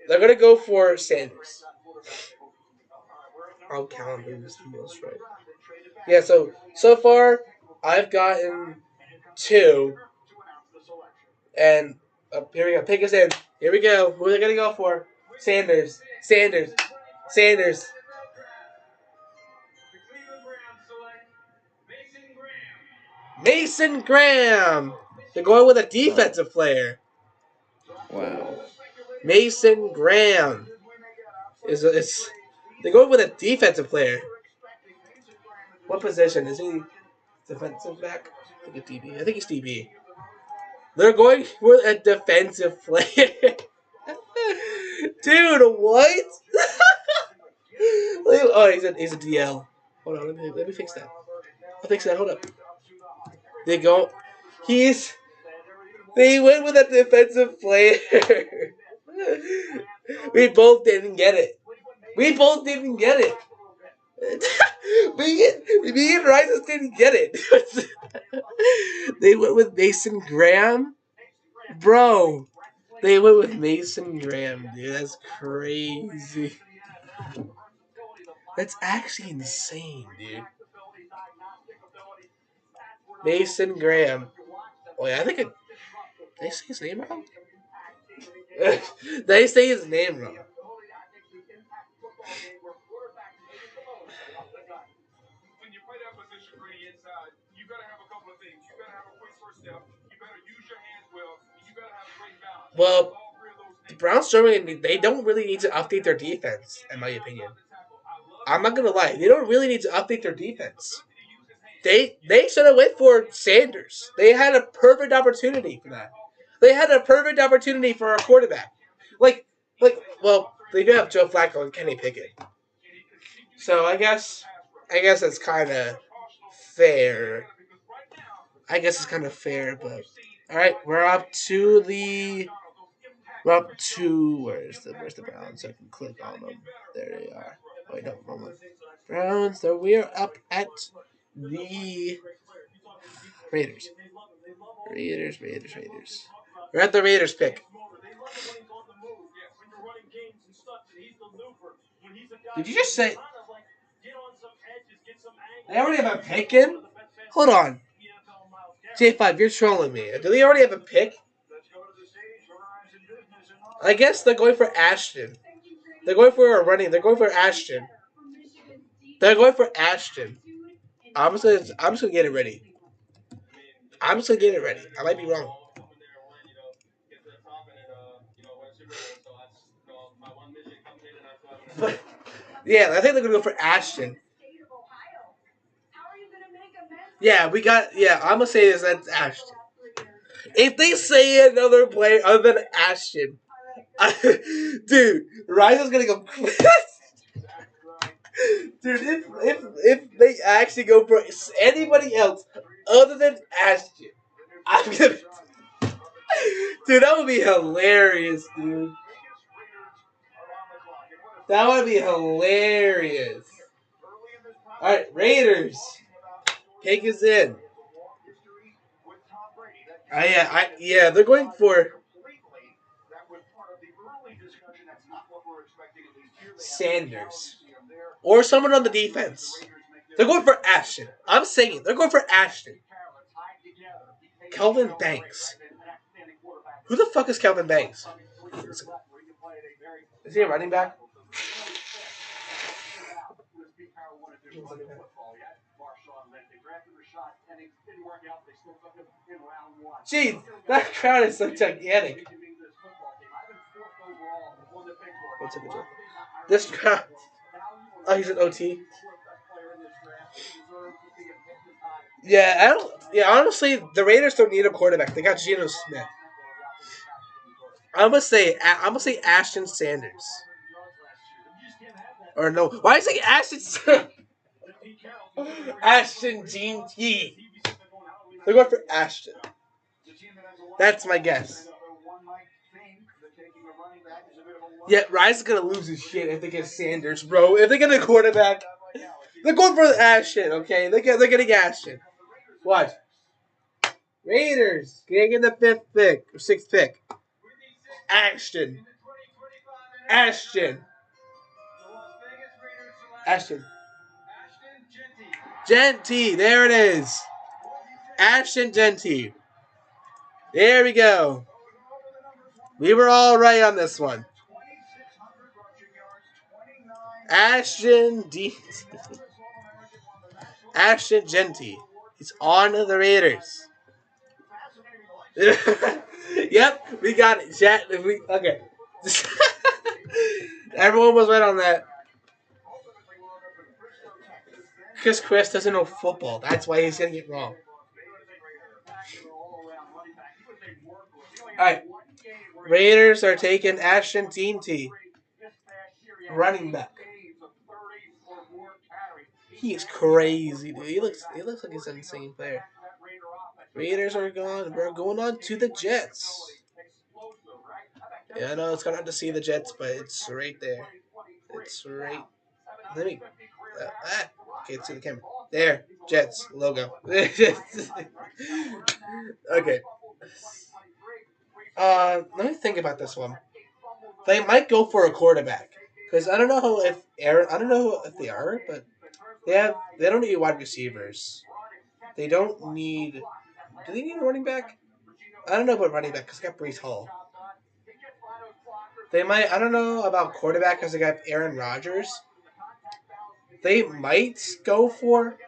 They're gonna go for Sanders. I'll count who's the most right. Yeah. So far, I've gotten 2, and here we go. Pick us in. Here we go. Who are they gonna go for? Sanders. Sanders. Sanders. Mason Graham. They're going with a defensive player. Wow. Mason Graham. They're going with a defensive player. What position is he? Defensive back? I think it's DB. I think he's DB. They're going for a defensive player. Dude, what? Oh, he's a DL. Hold on, let me fix that. I'll fix that. Hold up. They go. They went with a defensive player. We both didn't get it. We both didn't get it. me and Rises didn't get it. They went with Mason Graham. Bro, they went with Mason Graham, dude. That's crazy. That's actually insane, dude. Mason Graham. Oh, yeah, I think it. Did they say his name wrong? They say his name wrong. Well, the Browns they don't really need to update their defense, in my opinion. I'm not gonna lie, they don't really need to update their defense. They should have went for Sanders. They had a perfect opportunity for that. They had a perfect opportunity for a quarterback. Well, they do have Joe Flacco and Kenny Pickett. So I guess that's kind of fair. But all right, we're up to where's the Browns? I can click on them. There they are. Wait, no, moment. Browns. So we are up at the Raiders. Raiders. We're at the Raiders pick. Did you just say? They already have a pick in? Hold on. J5, you're trolling me. Do they already have a pick? I guess they're going for Ashton. They're going for a running. They're going for Ashton. I'm just gonna get it ready. I might be wrong. But yeah, I think they're gonna go for Ashton. Yeah, I'm gonna say this. That's Ashton. If they say another player other than Ashton, dude, Rise is gonna go. Dude, if they actually go for anybody else other than Ashton, I'm gonna. Dude, that would be hilarious, dude. That would be hilarious. All right, Raiders. Pick is in. They're going for Sanders or someone on the defense. They're going for Ashton. I'm saying they're going for Ashton. Kelvin Banks. Who the fuck is Kelvin Banks? Is he a running back? Jeez, that crowd is so gigantic. This crowd. Oh, he's an OT. Yeah, honestly, the Raiders don't need a quarterback. They got Geno Smith. I'm gonna say Ashton Sanders. Or no, why is it Ashton? Ashton Gene T. They're going for Ashton. That's my guess. Yeah, Rise is gonna lose his shit if they get Sanders, bro. If they get a quarterback, they're going for Ashton. Okay, they're getting Ashton. Watch. Raiders getting the 5th pick or 6th pick. Ashton. Genty, there it is. Ashton Genty. There we go. We were all right on this one. Ashton Genty. He's on the Raiders. Yep, we got it. Okay. Everyone was right on that. Because Chris doesn't know football. That's why he's getting it wrong. Alright. Raiders are taking Ashton Genty, running back. He is crazy, dude. He looks like he's an insane player. Raiders are gone. We're going on to the Jets. Yeah, I know it's kind of hard to see the Jets, but it's right there. It's right. Let me. Can't see the camera. There, Jets logo. Okay. Let me think about this one. They might go for a quarterback because I don't know if they are, but they don't need wide receivers. They don't need. Do they need a running back? I don't know about running back because they got Breece Hall. They might. I don't know about quarterback because they got Aaron Rodgers. They might go for.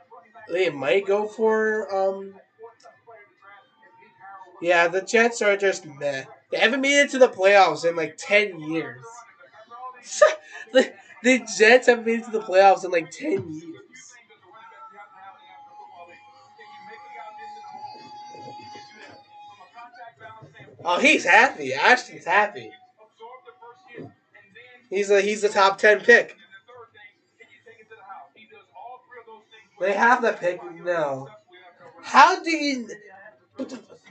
Yeah, the Jets are just meh. They haven't made it to the playoffs in like 10 years. the Jets haven't made it to the playoffs in like 10 years. Oh, he's happy. Ashton's happy. He's the top 10 pick. They have the pick. No. How do you?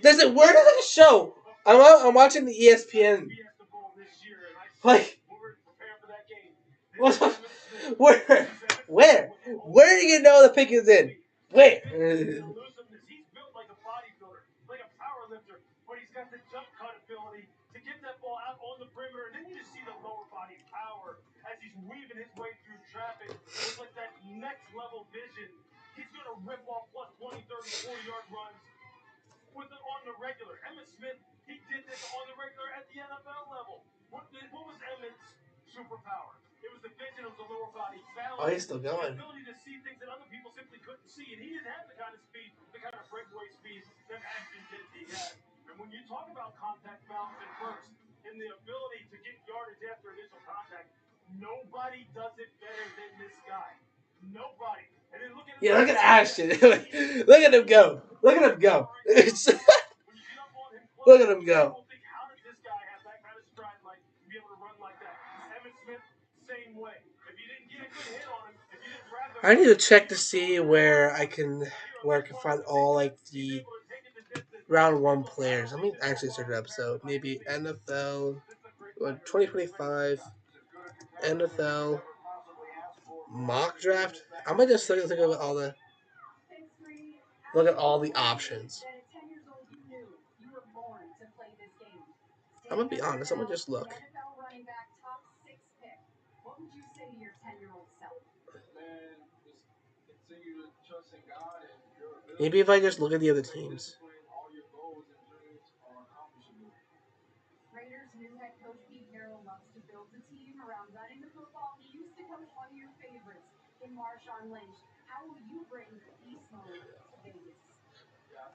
Does it? Where does it show? I'm watching the ESPN. Like, where do you know the pick is in? Where? Oh, he's still going. Yeah, look at Ashton. Look at him go. Look at him go. Look at him go. I need to check to see where I can find all like the round one players. Let me actually search it up. So maybe NFL 2025 NFL mock draft. I'm gonna just look at all the options. I'm gonna be honest. I'm gonna just look. Maybe if I just look at the other teams.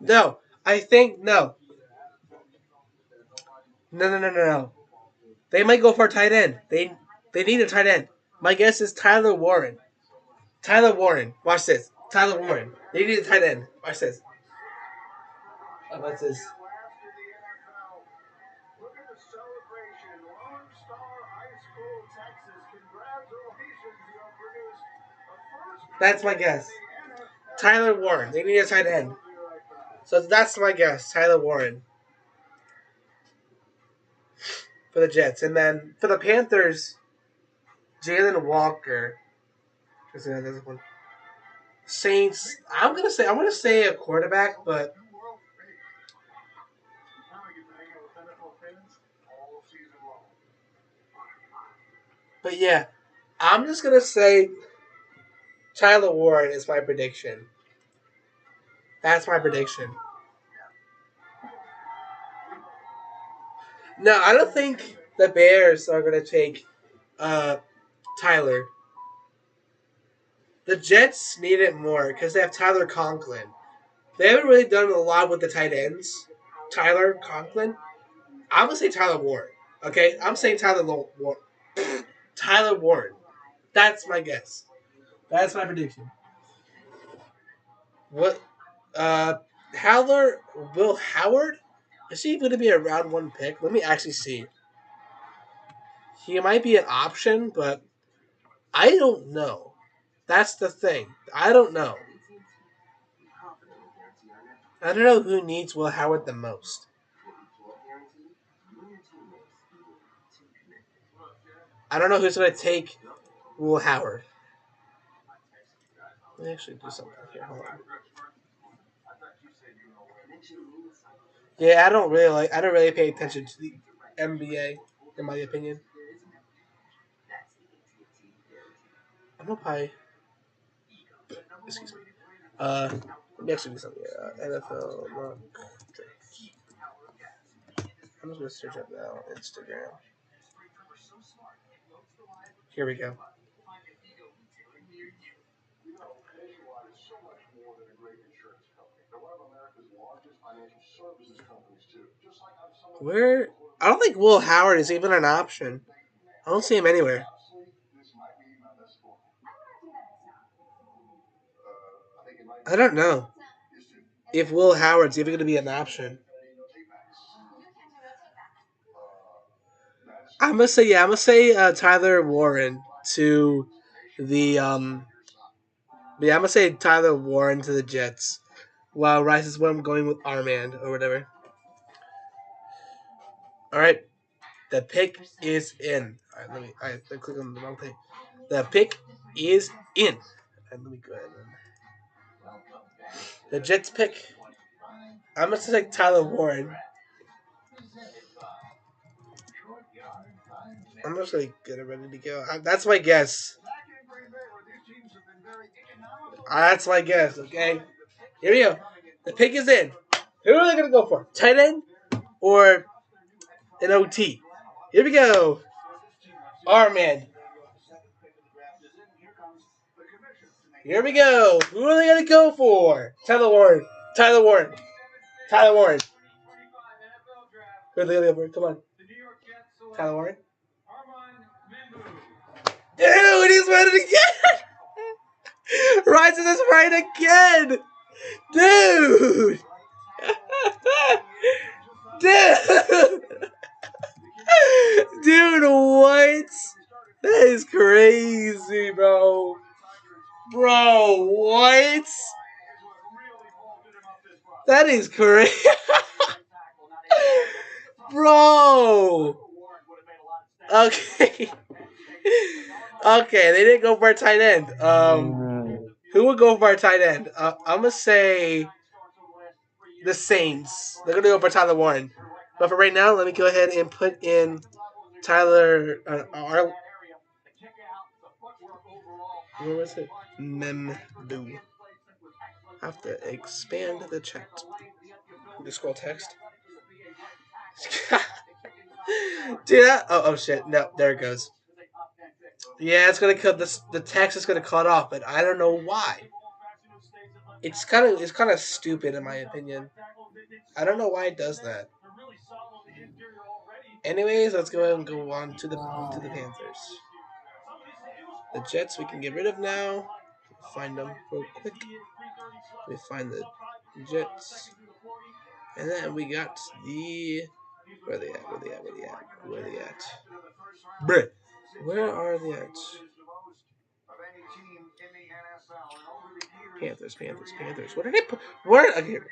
No, I think no. No. They might go for a tight end. They need a tight end. My guess is Tyler Warren. Watch this. Tyler Warren. They need a tight end. Watch this. What's this? That's my guess. Tyler Warren. They need a tight end. So that's my guess. Tyler Warren. For the Jets. And then for the Panthers, Jalen Walker. Saints. I'm gonna say a quarterback, but yeah, I'm just gonna say Tyler Warren is my prediction. That's my prediction. No, I don't think the Bears are going to take Tyler. The Jets need it more because they have Tyler Conklin. They haven't really done a lot with the tight ends. Tyler Conklin. I'm gonna say Tyler Warren. Okay, I'm saying Warren. Tyler Warren. That's my guess. That's my prediction. What? Uh, Howler Will Howard? Is he going to be a round one pick? Let me actually see. He might be an option, but I don't know. That's the thing. I don't know. I don't know who needs Will Howard the most. I don't know who's going to take Will Howard. Let me actually do something here. Hold on. Yeah, I don't really pay attention to the NBA, in my opinion. I'm gonna probably. Excuse me. Let me actually do something here. NFL mock draft. I'm just gonna search up that on Instagram. Here we go. Where? I don't think Will Howard is even an option. I don't see him anywhere. I don't know if Will Howard's even going to be an option. I'm gonna say I'm gonna say Tyler Warren to the Yeah, I'm gonna say Tyler Warren to the Jets. While Rice is what I'm going with Armand or whatever. All right, the pick is in. All right, let me click on the wrong thing. The pick is in. And let me go ahead and the Jets pick. I'm gonna say Tyler Warren. I'm just gonna get it ready to go. That's my guess. That's my guess. Okay, here we go. The pick is in. Who are they gonna go for? Tight end or an OT? Here we go. Armand. Here we go. Who are they going to go for? Tyler Warren. Tyler Warren. Tyler Warren. Who are they going to go for? Come on. Tyler Warren. Dude, he's right again. Rises is right again. Dude. Dude. Dude, what? That is crazy, bro. Bro, what? That is crazy. Bro. Okay. Okay, they didn't go for a tight end. Who would go for a tight end? I'm gonna say the Saints. They're gonna go for Tyler Warren. But for right now, let me go ahead and put in Tyler. Where was it? Memdu. Have to expand the chat. Just scroll text. Dude, oh shit! No, there it goes. Yeah, it's gonna cut the text is gonna cut off, but I don't know why. It's kind of stupid in my opinion. I don't know why it does that. Anyways, let's go ahead and go on to the Panthers. The Jets we can get rid of now. Find them real quick. We find the Jets, and then we got the where are they at? Bruh. Where are they at? Panthers. What did they put? Where? Here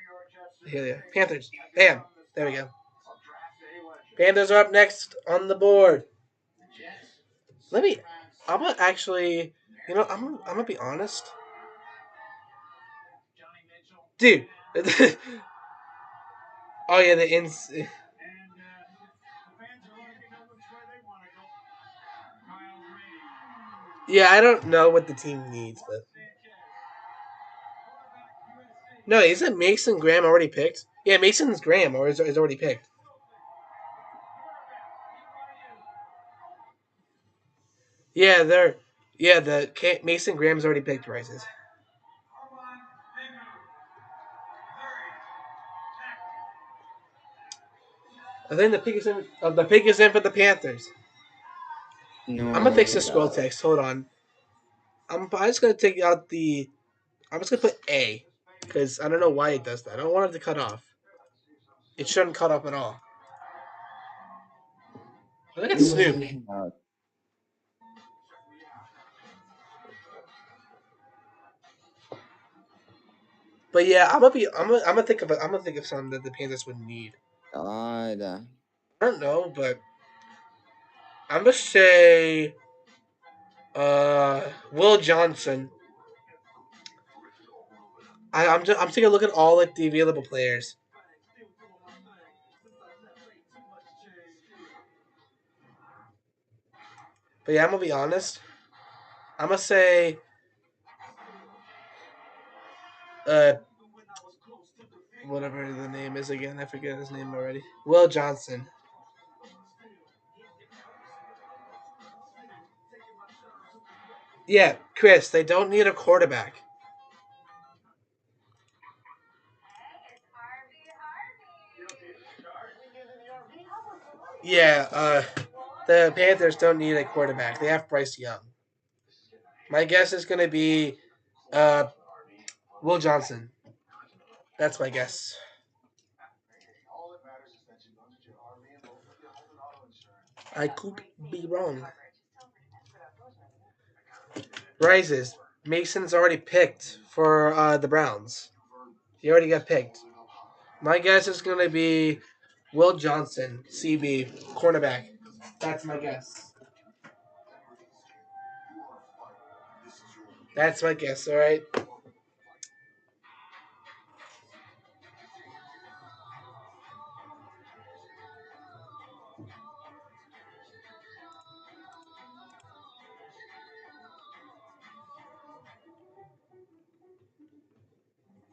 they are. Panthers. Bam. There we go. Panthers are up next on the board. I'm gonna actually, I'm gonna be honest. Dude. Oh yeah, the ins. Yeah, I don't know what the team needs, but no, isn't Mason Graham already picked? Yeah, Mason's Graham is already picked. Yeah, they're the Mason Graham's already picked Rice's. I think the pick is in for the Panthers. No. I'm gonna fix the scroll text. Hold on. I'm just gonna take out the. I'm just gonna put A because I don't know why it does that. I don't want it to cut off. It shouldn't cut off at all. Look at Snoop. But yeah, I'm gonna think of something that the Panthers would need. God. I don't know, but I'm gonna say Will Johnson. I'm taking a look at all like the available players. But yeah, I'm gonna be honest. I'm gonna say uh whatever the name is again. I forget his name already. Will Johnson. Yeah, Chris. They don't need a quarterback. Yeah, the Panthers don't need a quarterback. They have Bryce Young. My guess is gonna be uh Will Johnson. That's my guess. I could be wrong. Rises. Mason's already picked for the Browns. He already got picked. My guess is going to be Will Johnson, CB, cornerback. That's my guess. That's my guess, all right?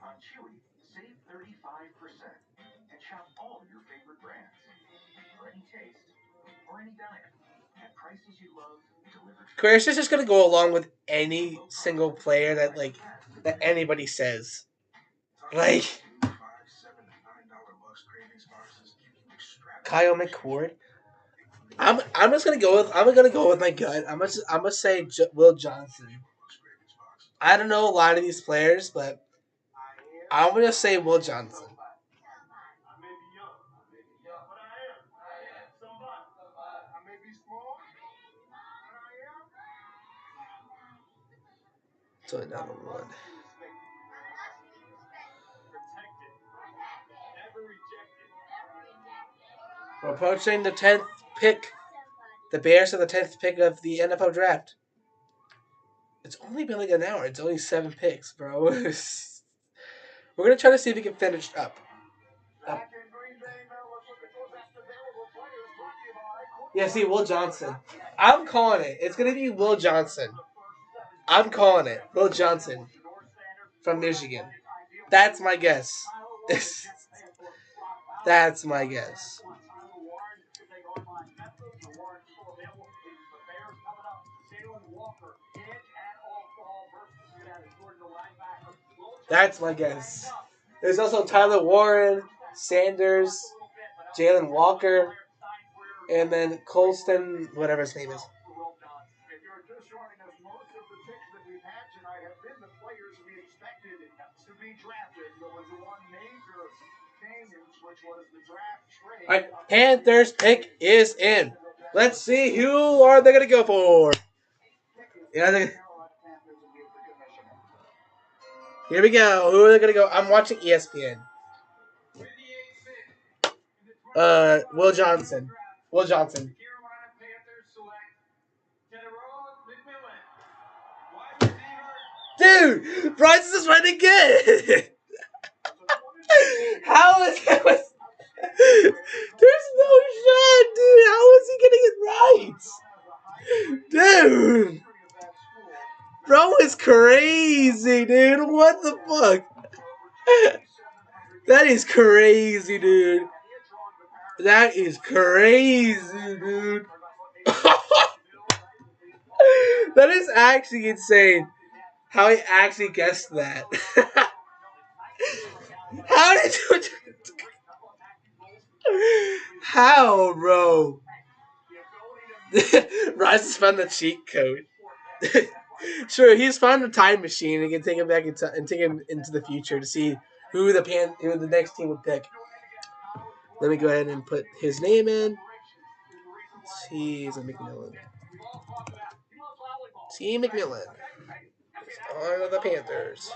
On Chewy, save 35% and shop all your favorite brands. For any taste or any diet. At prices you love, delivered. Chris is just going to go along with any single player that anybody says. Like Kyle McCord. I'm just gonna go with my gut. I'm gonna say Will Johnson. I don't know a lot of these players, but I'm gonna say Will Johnson. So another one. We're approaching the 10th pick. The Bears are the 10th pick of the NFL draft. It's only been like an hour. It's only 7 picks, bro. We're gonna try to see if we can finish up. Yeah, see, Will Johnson. I'm calling it. It's gonna be Will Johnson. I'm calling it. Will Johnson from Michigan. That's my guess. That's my guess. That's my guess. There's also Tyler Warren, Sanders, Jalen Walker, and then Colston, whatever his name is. All right, Panthers pick is in. Let's see who are they gonna go for. Yeah, here we go. Who are they gonna go? I'm watching ESPN. Will Johnson. Will Johnson. Dude, Bryce is right again. How is that? There's no shot, dude. How is he getting it right? Dude. Bro is crazy, dude. What the fuck? That is crazy, dude. That is crazy, dude. That is actually insane. How I actually guessed that. How did you? How, bro? Rise has found the cheat code. Sure, he's found a time machine and can take him back and take him into the future to see who the next team would pick. Let me go ahead and put his name in. He's a McMillan. T. McMillan. On the Panthers.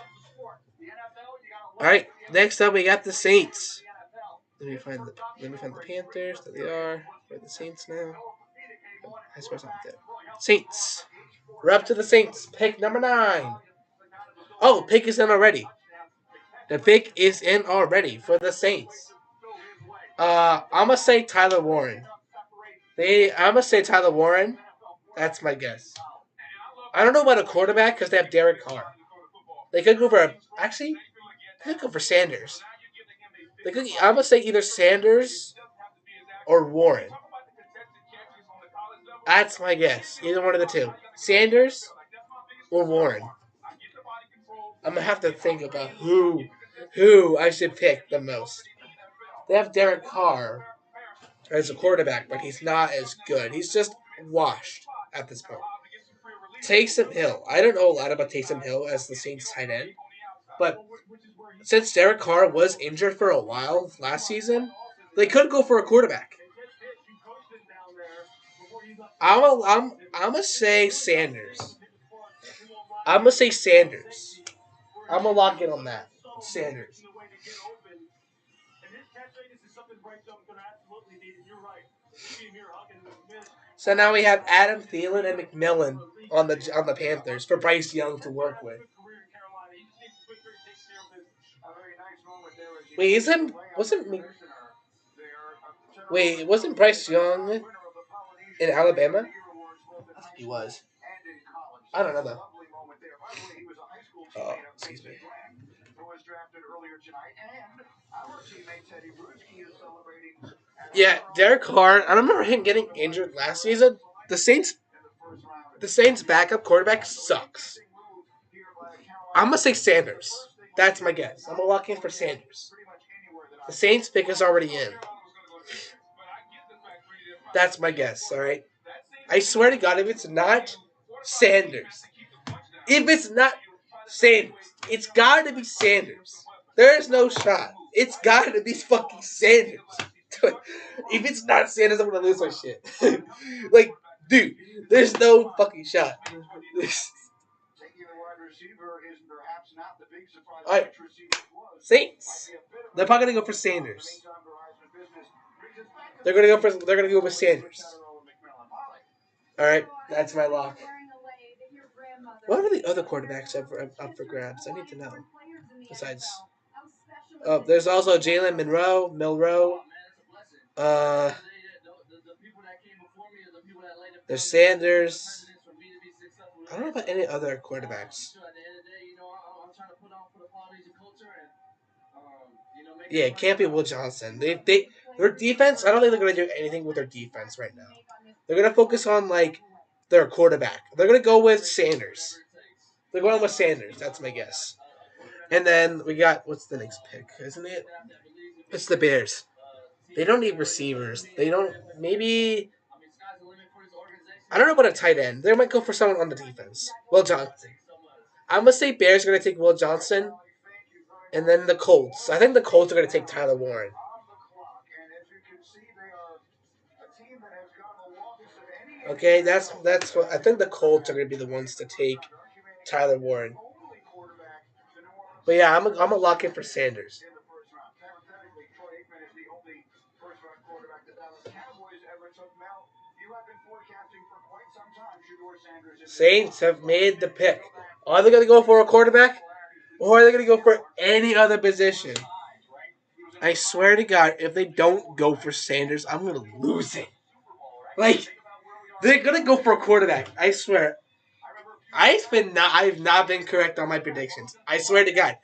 Alright, next up we got the Saints. Let me find the Panthers. There they are. We're the Saints now. I swear something. Saints. We're up to the Saints. Pick number 9. Oh, pick is in already. The pick is in already for the Saints. I'm gonna say Tyler Warren. I'm gonna say Tyler Warren. That's my guess. I don't know about a quarterback because they have Derek Carr. They could go for they could go for Sanders. I'm gonna say either Sanders or Warren. That's my guess. Either one of the two. Sanders or Warren. I'm gonna have to think about who I should pick the most. They have Derek Carr as a quarterback, but he's not as good. He's just washed at this point. Taysom Hill. I don't know a lot about Taysom Hill as the Saints tight end, but since Derek Carr was injured for a while last season, they could go for a quarterback. I'm gonna say Sanders. I'm gonna say Sanders. I'm gonna lock in on that. Sanders. So now we have Adam Thielen and McMillan on the Panthers for Bryce Young to work with. Wait, wasn't Bryce Young in Alabama? I think he was. I don't know though. Oh, excuse me. Yeah, Derek Carr. I remember him getting injured last season. The Saints backup quarterback sucks. I'm gonna say Sanders. That's my guess. I'm gonna lock in for Sanders. The Saints pick is already in. That's my guess. All right. I swear to God, if it's not Sanders, it's got to be Sanders. There is no shot. It's got to be fucking Sanders. If it's not Sanders, I'm gonna lose my shit. Like, dude, there's no fucking shot. Alright, Saints. They're probably gonna go for Sanders. They're gonna go with Sanders. Alright, that's my lock. What are the other quarterbacks up for grabs? I need to know. Besides, there's also Jalen Milroe. There's Sanders. I don't know about any other quarterbacks. Yeah, it can't be Will Johnson. Their defense. I don't think they're gonna do anything with their defense right now. They're gonna focus on their quarterback. They're gonna go with Sanders. They're going with Sanders. That's my guess. And then we got what's the next pick? Isn't it? It's the Bears. They don't need receivers. They don't. Maybe. I don't know about a tight end. They might go for someone on the defense. Will Johnson. I'm gonna say Bears are gonna take Will Johnson, and then the Colts. I think the Colts are gonna take Tyler Warren. Okay, that's what I think. The Colts are gonna be the ones to take Tyler Warren. But yeah, I'm gonna lock in for Sanders. Saints have made the pick. Are they gonna go for a quarterback, or are they gonna go for any other position? I swear to God, if they don't go for Sanders, I'm gonna lose it. They're gonna go for a quarterback. I swear. I've not been correct on my predictions. I swear to God,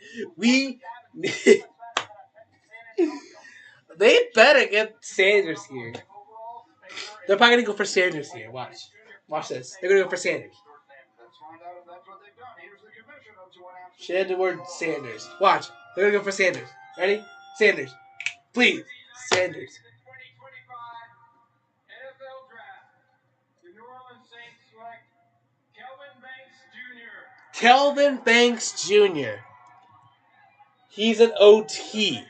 they better get Sanders here. They're probably gonna go for Sanders here. Watch this. They're gonna go for Sanders. She had the word Sanders. Watch. They're going to go for Sanders. Ready? Sanders. Please. Sanders. Kelvin Banks Jr. He's an OT.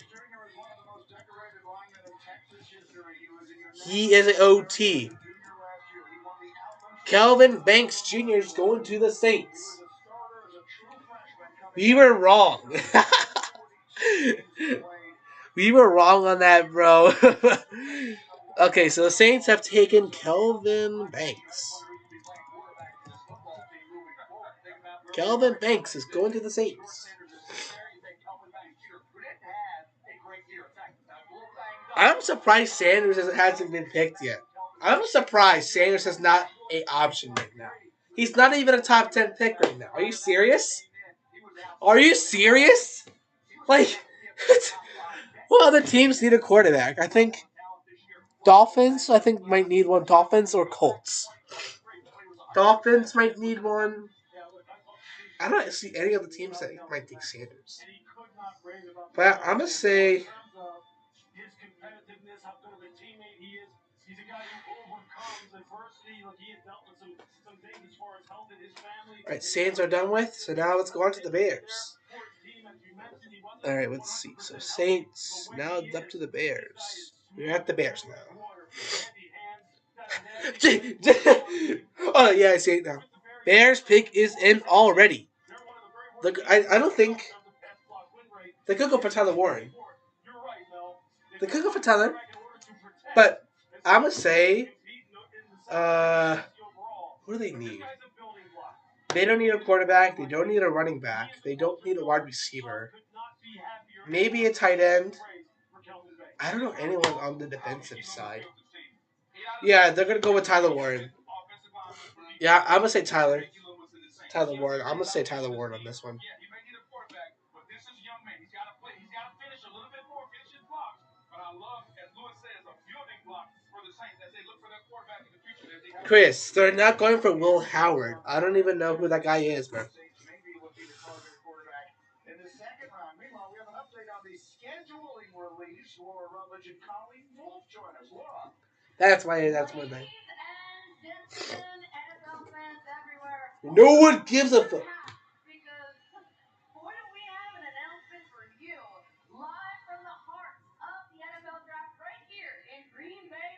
He is an OT. Kelvin Banks Jr. is going to the Saints. We were wrong. We were wrong on that, bro. Okay, so the Saints have taken Kelvin Banks. Kelvin Banks is going to the Saints. I'm surprised Sanders hasn't been picked yet. I'm surprised Sanders is not an option right now. He's not even a top 10 pick right now. Are you serious? Are you serious? Like, what other teams need a quarterback? I think Dolphins, might need one. Dolphins or Colts. Dolphins might need one. I don't see any other teams that might take Sanders. But I'm going to say... Alright, Saints are done with. So now let's go on to the Bears. Alright, let's see. So Saints, now it's up to the Bears. We're at the Bears now. Oh, yeah, I see it now. Bears pick is in already. I don't think... They could go for Tyler Warren. They could go for Tyler. But I'm going to say... who do they need? They don't need a quarterback. They don't need a running back. They don't need a wide receiver. Maybe a tight end. I don't know anyone on the defensive side. Yeah, they're going to go with Tyler Warren. Yeah, I'm going to say Tyler. Tyler Warren. I'm going to say Tyler Warren on this one. Chris, they're not going for Will Howard. I don't even know who that guy is, bro. That's my thing. No one gives a fuck.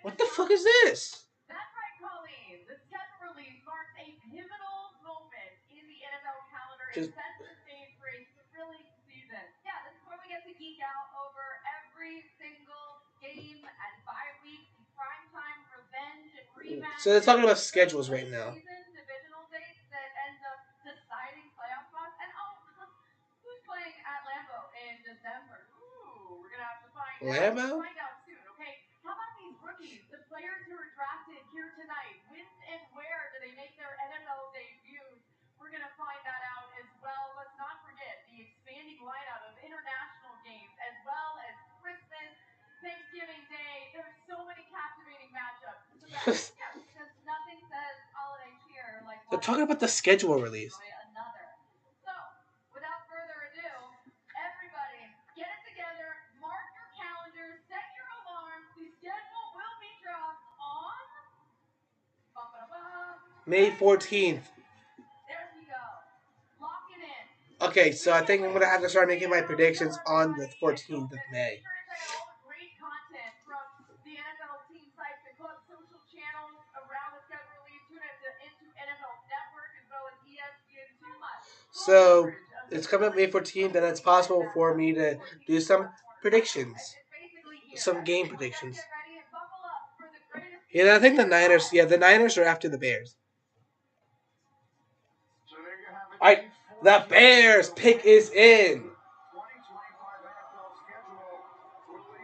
What the fuck is this? That's right, Colleen. The schedule release marks a pivotal moment in the NFL calendar and sets the stage for a thrilling season. Yeah, this is where we get to geek out over every single game and bye-week, primetime revenge and rematch. So they're talking about schedules right now. Divisional dates that end up deciding playoff spots. And who's playing at Lambeau in December? Ooh, we're gonna have to find Lambeau? Find out soon, okay? How about these rookies, the players who are drafted here tonight? When and where do they make their NFL debuts? We're going to find that out as well. Let's not forget the expanding lineup of international games as well as Christmas, Thanksgiving Day. There's so many captivating matchups. So because nothing says holiday cheer like... They're talking about the schedule release. So, without further ado, everybody, get it together, mark your calendars, set your alarms. The schedule will be dropped on May 14th. There we go. Lock it in. Okay, so I think I'm going to have to start making my predictions on the 14th of May. Great content from the NFL team sites and club social channels around the schedule release. Tune into NFL Network as well as ESPN2. So it's coming up May 14th, and it's possible for me to do some predictions, some game predictions. Yeah, I think the Niners. Yeah, the Niners are after the Bears. All right, the Bears pick is in.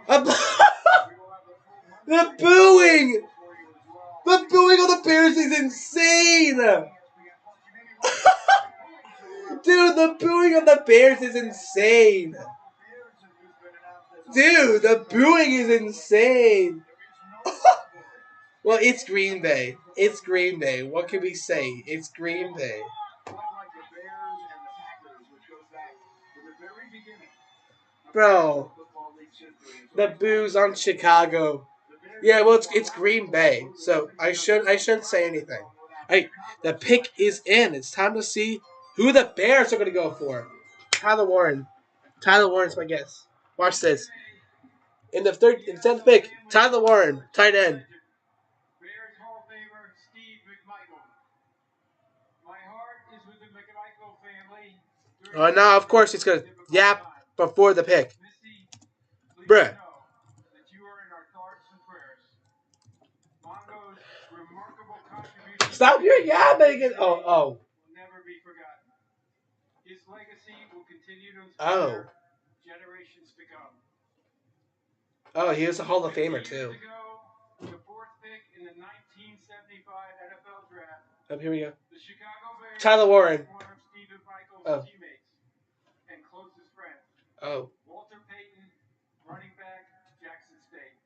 The booing! The booing of the Bears is insane! Dude, the booing of the Bears is insane! Dude, the booing is insane! Well, it's Green Bay. It's Green Bay. What can we say? It's Green Bay. Bro, the boos on Chicago. Yeah, well, it's Green Bay, so I shouldn't say anything. The pick is in. It's time to see who the Bears are going to go for. Tyler Warren. Tyler Warren's my guess. Watch this. In the 10th pick, Tyler Warren, tight end. Bears Hall of Famer Steve McMichael. My heart is with the McMichael family. Oh, now of course he's gonna yap before the pick. Missy, please Bruh. know that you are in our thoughts and prayers. Mongo's remarkable contribution Stop your yapping! Oh. will never be forgotten. His legacy will continue to inspire generations to come. Oh, he was a Hall of Famer too. Years ago, the fourth pick in the 1975 NFL draft, Oh, here we go. the Chicago Bears Tyler Warren. one of Stephen Michael's Oh. teammates and closest friends, Oh. Walter Payton, running back, Jackson State.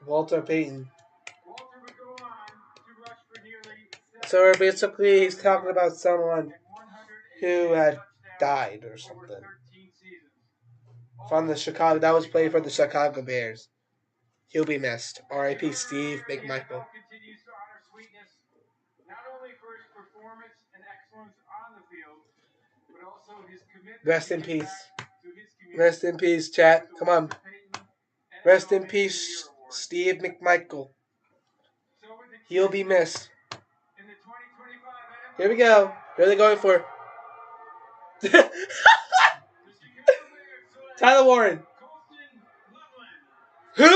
Walter Payton. Walter would go on to rush for nearly So basically, he's talking about someone 100 who had died or over something 13 seasons. from the Chicago. That was played for the Chicago Bears. He'll be missed. R.I.P. Steve McMichael. Continues to honor sweetness, not only for his performance and excellence on the field, but also his commitment Rest to in give peace. back to his community. Rest in peace, chat. Come on. Walter Payton Rest in NFL peace, Man of the Year award. Steve McMichael. So with the He'll be missed. in the 2025 NFL Here we go. Who are they going for? the Chicago Bears select Tyler Warren. Colston Loveland, Who?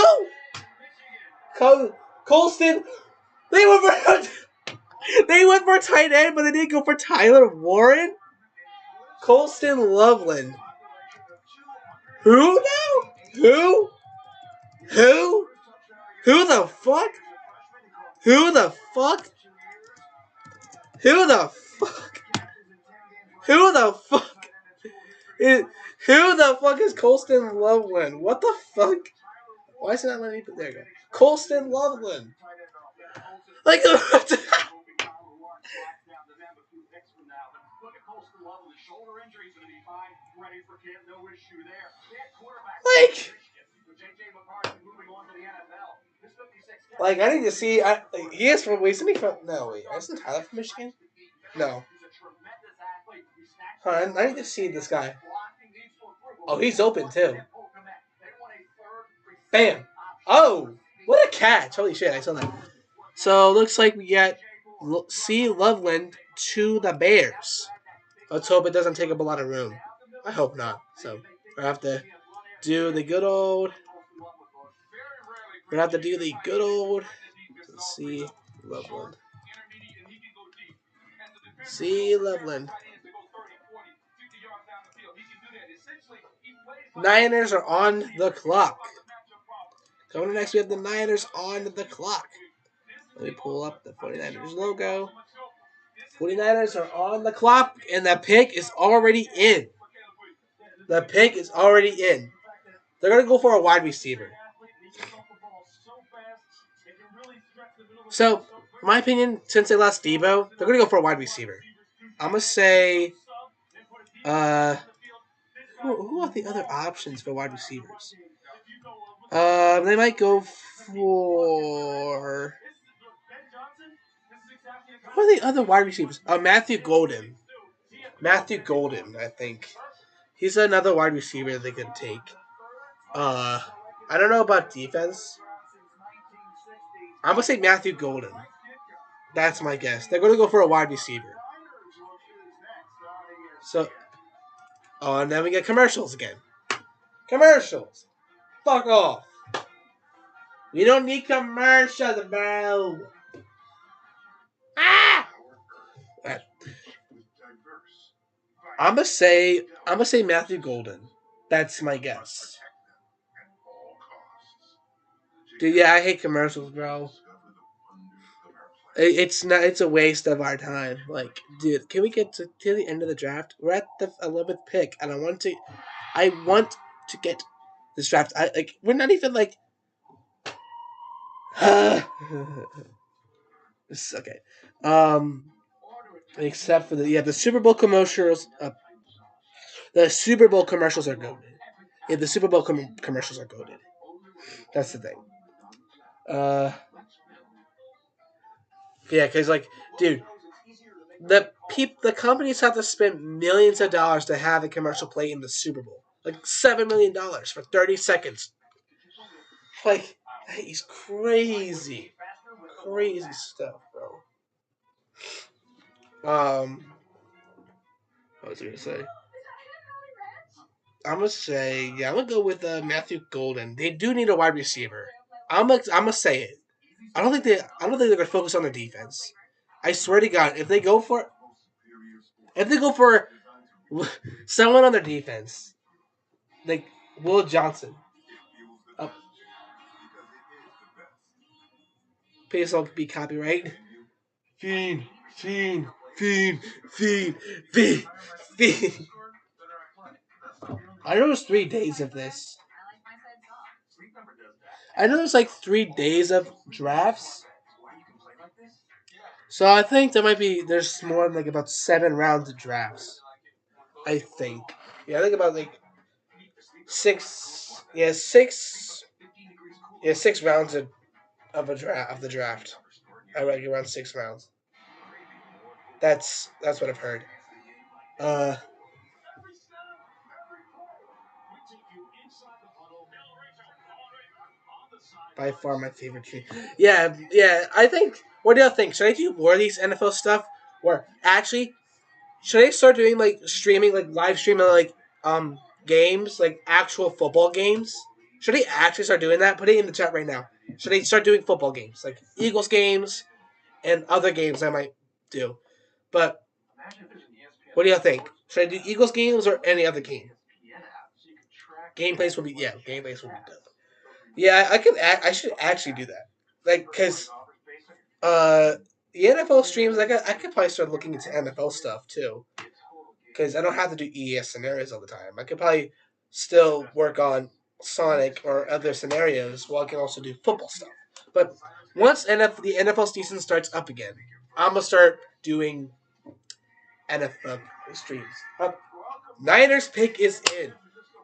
Michigan. Colston. They went for tight end, but they didn't go for Tyler Warren. Colston Loveland. Who now? Who? Who the fuck? Who the fuck? Who the fuck? Who the fuck? Who the fuck is Colston Loveland? What the fuck? Why is it not letting me put there? You go. Colston Loveland. Like what the- like I need to see. He is from. Wait, isn't he from? No, wait. Isn't Tyler from Michigan? No. Hold on, I need to see this guy. Oh, he's open too. Bam. Oh, what a catch! Holy shit, I saw that. So looks like we got C. Loveland to the Bears. Let's hope it doesn't take up a lot of room. I hope not. So I have to do the good old. We're gonna have to do the good old C. Loveland. C. Loveland. Niners are on the clock. Coming next, we have the Niners on the clock. Let me pull up the 49ers logo. 49ers are on the clock, and the pick is already in. The pick is already in. They're going to go for a wide receiver. So, in my opinion, since they lost Debo, they're going to go for a wide receiver. I'm going to say, who are the other options for wide receivers? They might go for... Who are the other wide receivers? Matthew Golden. Matthew Golden, I think. He's another wide receiver they could take. I don't know about defense. I'm going to say Matthew Golden. That's my guess. They're going to go for a wide receiver. So, and then we get commercials again. Commercials. Fuck off. We don't need commercials, bro. Ah! I'm gonna say Matthew Golden. That's my guess. Dude, yeah, I hate commercials, bro. It's a waste of our time. Like, dude, can we get to the end of the draft? We're at the 11th pick, and I want to get this draft. We're not even like. This is okay. Except for the Super Bowl commercials. The Super Bowl commercials are goated. Yeah, the Super Bowl commercials are goated. That's the thing. Yeah, because like, dude, the companies have to spend millions of dollars to have a commercial play in the Super Bowl, like $7 million for 30 seconds. Like, that is crazy, crazy stuff, bro. What was I gonna say? I'm gonna say, yeah, I'm gonna go with Matthew Golden. They do need a wide receiver. I'm gonna say it. I don't think they're gonna focus on the defense. I swear to God, if they go for someone on their defense, like Will Johnson, uh, please don't be copyright. Fiend, fiend, fiend, fiend, fiend, fiend. I know there's 3 days of this. I know there's like 3 days of drafts. So I think there's more than like about 7 rounds of drafts. I think. Yeah, I think about like six. Yeah, six. Yeah, 6 rounds of the draft. I reckon around 6 rounds. That's what I've heard. Uh, by far my favorite team. Yeah, yeah. I think. What do you think? Should I do more of these NFL stuff, or actually should I start doing like streaming, like live streaming, like games, like actual football games? Should I actually start doing that? Put it in the chat right now. Should I start doing football games, like Eagles games and other games I might do? But what do y'all think? Should I do Eagles games or any other game? Gameplays will be gameplays will be dope. Yeah, I should actually do that. Like, cause uh, the NFL streams. I could probably start looking into NFL stuff too. Because I don't have to do ES scenarios all the time. I could probably still work on Sonic or other scenarios while I can also do football stuff. But once the NFL season starts up again, I'm going to start doing NFL streams. Niners pick is in.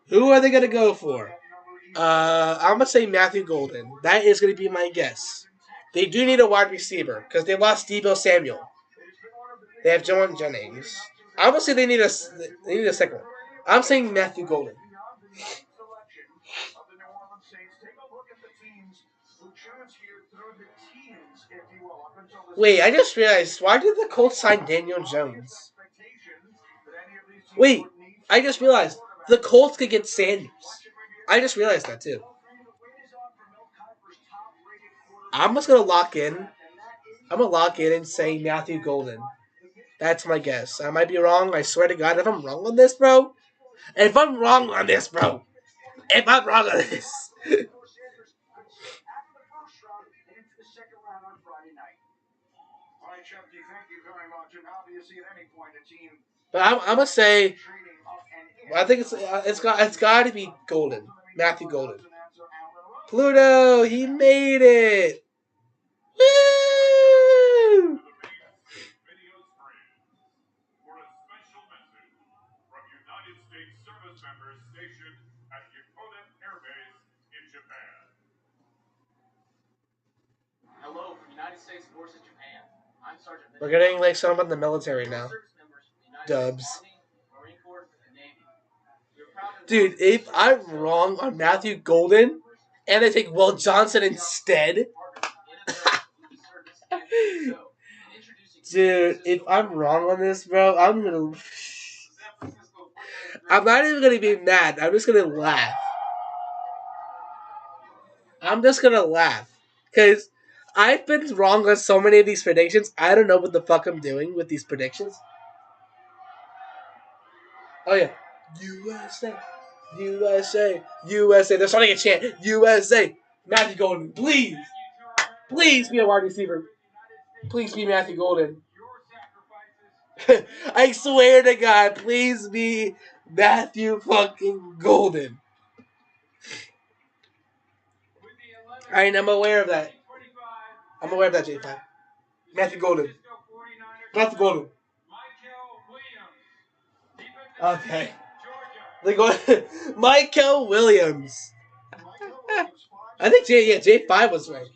Who are they going to go for? I'm going to say Matthew Golden. That is going to be my guess. They do need a wide receiver because they lost Deebo Samuel. They have John Jennings. I would say they need a second one. I'm saying Matthew Golden. Wait, I just realized, why did the Colts sign Daniel Jones? Wait, I just realized the Colts could get Sanders. I just realized that too. I'm just gonna lock in. I'm gonna lock in and say Matthew Golden. That's my guess. I might be wrong. I swear to God, if I'm wrong on this, bro. If I'm wrong on this, bro. If I'm wrong on this. But I'm gonna say, I think it's got to be Golden, Matthew Golden. Pluto, he made it. Woo! Hello from United States Forces Japan. I'm Sergeant. We're getting like some in the military now. Dubs. Dude, if I'm wrong on Matthew Golden and I take Will Johnson instead, dude, if I'm wrong on this, bro, I'm not even gonna be mad. I'm just gonna laugh. I'm just gonna laugh because I've been wrong on so many of these predictions. I don't know what the fuck I'm doing with these predictions. Oh yeah, USA, USA, USA. They're starting a chant. USA, Matthew Golden, please, please be a wide receiver. Please be Matthew Golden. I swear to God, please be Matthew fucking Golden. I'm aware of that. I'm aware of that, J5. Matthew Golden. Matthew Golden. Okay. They go Michael Williams. I think J5 was right.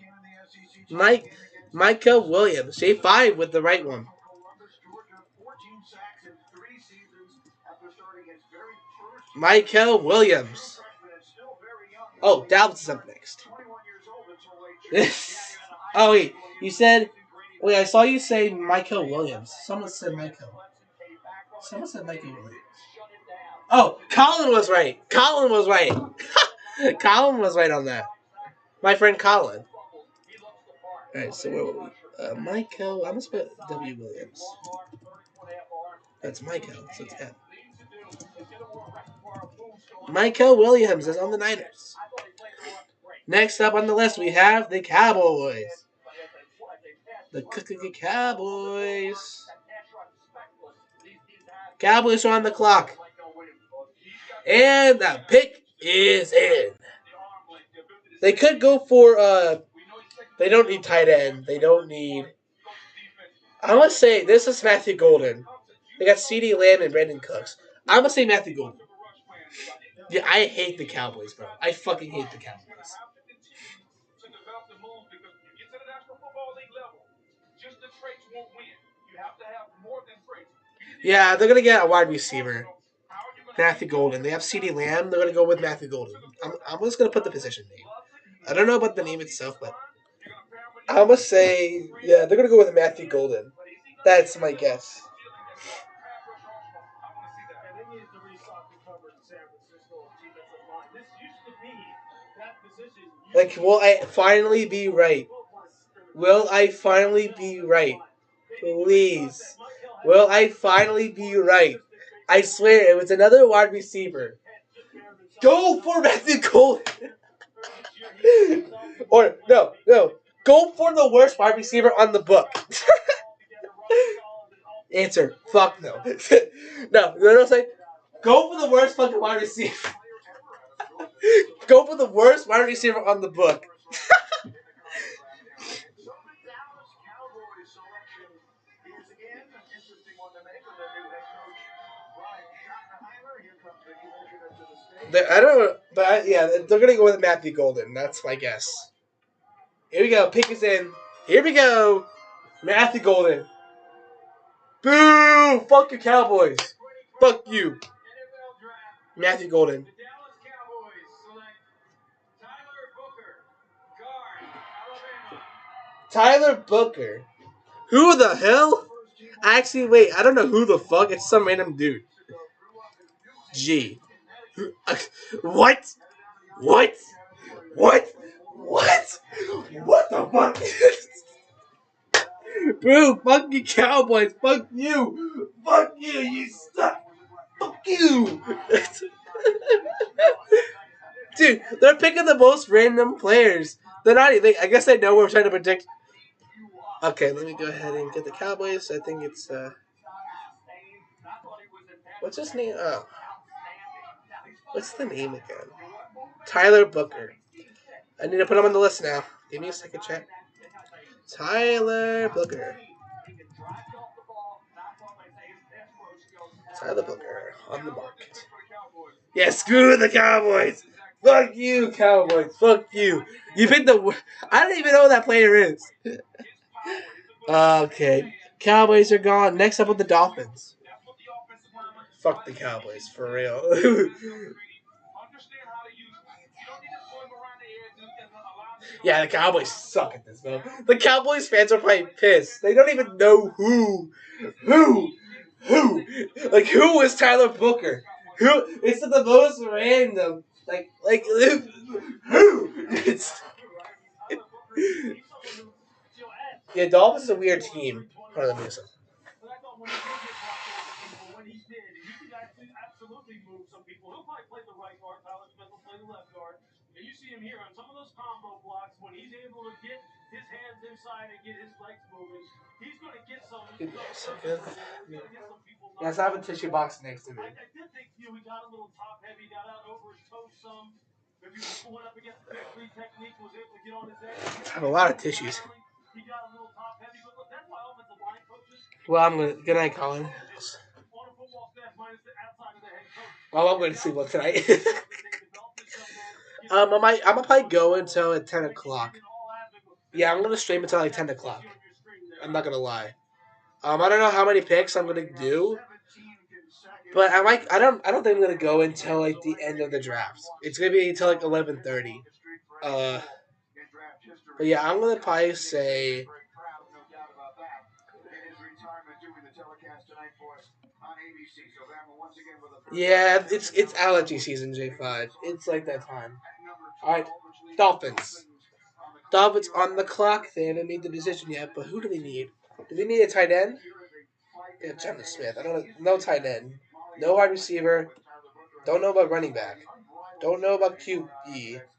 Michael Williams. J5 with the right one. Michael Williams. Oh, Dallas is up next. Oh wait, you said. Wait, I saw you say Michael Williams. Someone said Michael. Someone said Michael Williams. Oh, Colin was right. Colin was right. Colin was right on that. My friend Colin. Alright, so where were we? Michael. I'm gonna spell W. Williams. That's Michael, so it's M. Michael Williams is on the Niners. Next up on the list, we have the Cowboys. The Cowboys. Cowboys are on the clock. And the pick is in. They could go for, they don't need tight end. They don't need, I want to say, this is Matthew Golden. They got CeeDee Lamb and Brandon Cooks. I'm going to say Matthew Golden. Yeah, I hate the Cowboys, bro. I fucking hate the Cowboys. Yeah, they're going to get a wide receiver. Matthew Golden. They have CeeDee Lamb. They're going to go with Matthew Golden. I'm just going to put the position name. I don't know about the name itself, but I'm going to say, yeah, they're going to go with Matthew Golden. That's my guess. Like, will I finally be right? Will I finally be right? Please. Will I finally be right? I swear, it was another wide receiver. Go for Matthew Golden. Or, no. Go for the worst wide receiver on the book. Answer. Fuck no. No, say. Go for the worst fucking wide receiver. Go for the worst wide receiver on the book. I don't know, but yeah, they're gonna go with Matthew Golden. That's my guess. Here we go. Pick is in. Here we go. Matthew Golden. Boo! Fuck your Cowboys. Fuck you. Matthew Golden. Tyler Booker. Who the hell? Actually, wait. I don't know who the fuck. It's some random dude. G. What? What the fuck? Bro, fuck you Cowboys. Fuck you. Fuck you. You suck. Fuck you. Dude, they're picking the most random players. They're not even, I guess they know we're trying to predict. Okay, let me go ahead and get the Cowboys. I think it's, what's his name? Oh. What's the name again? Tyler Booker. I need to put him on the list now. Give me a second, chat. Tyler Booker. Tyler Booker on the market. Yeah, screw the Cowboys. Fuck you, Cowboys. Fuck you. You picked the... I don't even know who that player is. Okay. Cowboys are gone. Next up with the Dolphins. Fuck the Cowboys, for real. Yeah, the Cowboys suck at this, bro. The Cowboys fans are probably pissed. They don't even know who. Like, who is Tyler Booker? Who? It's the most random. Like, who? It's... Yeah, Dolphins is a weird team. Hold on, let me listen. And you see him here on some of those combo blocks when he's able to get his hands inside and get his legs moving. He's going to get some. Yes, I have a tissue box next to me. I did think he got a little top heavy, got out over his toes some. Maybe he was pulling up against the big three technique, was able to get on his edge. I have a lot of tissues. He got a little top heavy, but look, that's why offensive line coaches. Well, I'm gonna. Good night, Colin. On a football staff minus the outside of Well, I'm going to sleep on tonight. I'm gonna probably go until at 10 o'clock. Yeah, I'm gonna stream until like 10 o'clock. I'm not gonna lie. I don't know how many picks I'm gonna do, but I don't think I'm gonna go until like the end of the drafts. It's gonna be until like 11:30. But yeah, I'm gonna probably say. Yeah, it's allergy season, J5. It's like that time. All right, Dolphins. Dolphins on the clock. They haven't made the decision yet, but who do they need? Do they need a tight end? Yeah, Jonathan Smith. I don't know. No tight end. No wide receiver. Don't know about running back. Don't know about QB.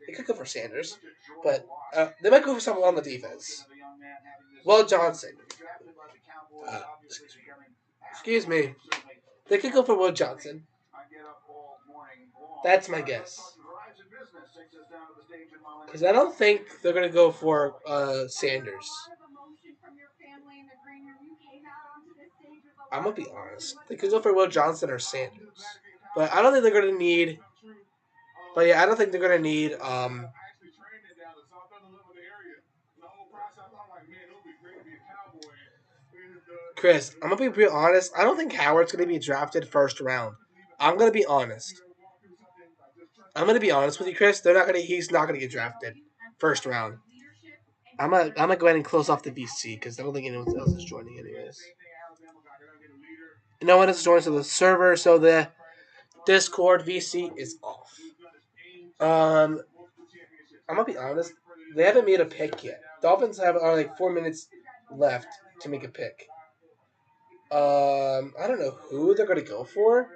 They could go for Sanders, but they might go for someone on the defense. Will Johnson. Excuse me. They could go for Will Johnson. That's my guess. Because I don't think they're going to go for Sanders. I'm going to be honest. They could go for Will Johnson or Sanders. But I don't think they're going to need... But yeah, I don't think they're going to need... Chris, I'm going to be real honest. I don't think Howard's going to be drafted first round. I'm going to be honest. I'm going to be honest with you, Chris. He's not going to get drafted first round. I'm gonna go ahead and close off the VC because I don't think anyone else is joining anyways. No one is joining to the server, so the Discord VC is off. I'm gonna be honest. They haven't made a pick yet. Dolphins are like 4 minutes left to make a pick. I don't know who they're gonna go for,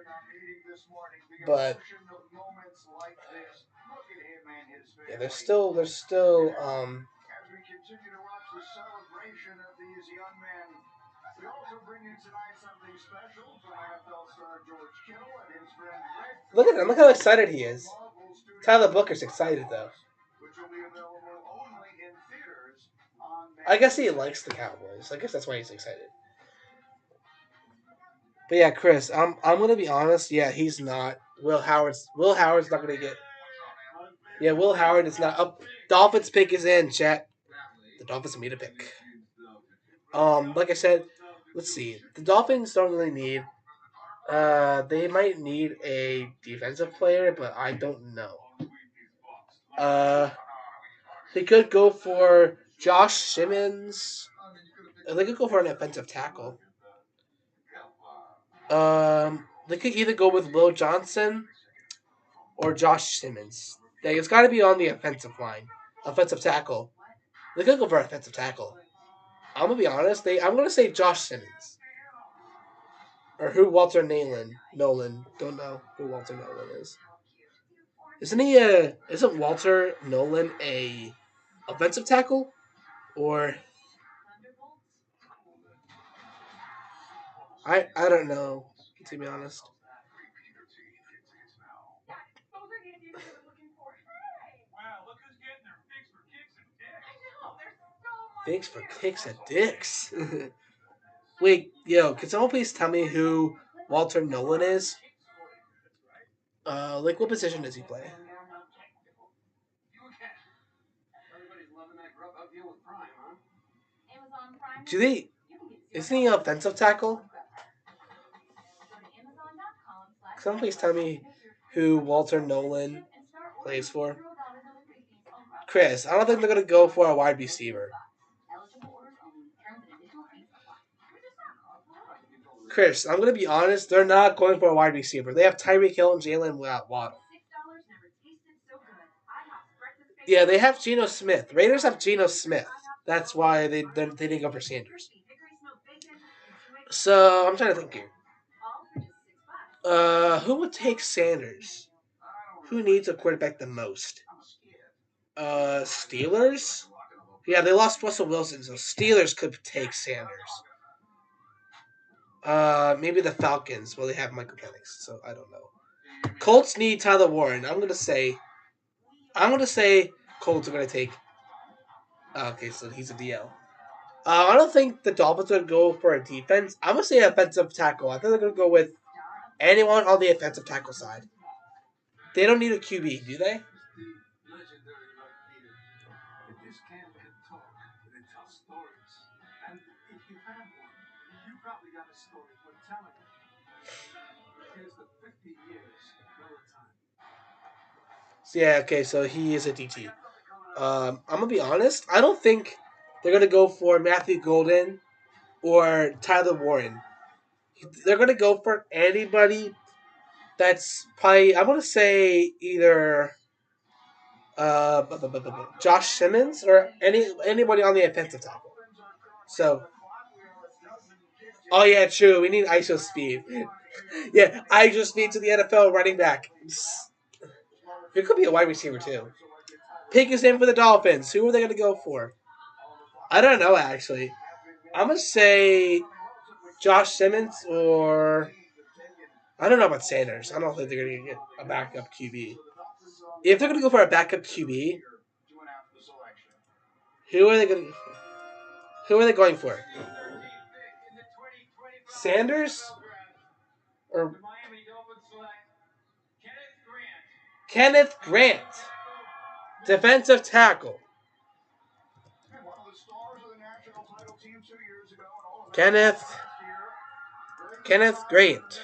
but yeah, they're still Look at him. Look how excited he is. Tyler Booker's excited though. I guess he likes the Cowboys. I guess that's why he's excited. But yeah, Chris, I'm gonna be honest. Yeah, he's not. Will Howard's not gonna get. Yeah, Will Howard is not up. Dolphins pick is in, chat. The Dolphins made a pick. Like I said, let's see. The Dolphins don't really need. They might need a defensive player, but I don't know. They could go for Josh Simmons. They could go for an offensive tackle. They could either go with Will Johnson or Josh Simmons. It's got to be on the offensive line, offensive tackle. They could go for offensive tackle. I'm gonna be honest. I'm gonna say Josh Simmons or who Walter Nolan. Don't know who Walter Nolan is. Isn't Walter Nolan a offensive tackle or? I don't know, to be honest. Fix for kicks and dicks. Wait, yo, can someone please tell me who Walter Nolan is? What position does he play? Isn't he an offensive tackle? Can someone please tell me who Walter Nolan plays for? Chris, I don't think they're going to go for a wide receiver. Chris, I'm going to be honest. They're not going for a wide receiver. They have Tyreek Hill and Jalen Waddle. Yeah, they have Geno Smith. Raiders have Geno Smith. That's why they didn't go for Sanders. So, I'm trying to think here. Who would take Sanders? Who needs a quarterback the most? Steelers? Yeah, they lost Russell Wilson, so Steelers could take Sanders. Maybe the Falcons. Well, they have Michael Penix, so I don't know. Colts need Tyler Warren. I'm gonna say Colts are gonna take. Okay, so he's a DL. I don't think the Dolphins are gonna go for a defense. I'm gonna say offensive tackle. I think they're gonna go with anyone on the offensive tackle side. They don't need a QB, do they? This camp can talk, and it tells stories. And if you have one, you probably got a story worth telling. Here's the 50 years Peloton. Yeah, okay, so he is a DT. I'm going to be honest. I don't think they're going to go for Matthew Golden or Tyler Warren. They're going to go for anybody that's probably, I'm going to say either Josh Simmons or anybody on the offensive tackle. So, oh yeah, true. We need ISO speed. Yeah, ISO speed to the NFL running back. It could be a wide receiver too. Pick is in for the Dolphins. Who are they going to go for? I don't know actually. I'm going to say Josh Simmons or I don't know about Sanders. I don't think they're going to get a backup QB. If they're going to go for a backup QB, who are they going to? Who are they going for? Sanders or Kenneth Grant, defensive tackle. Kenneth Grant,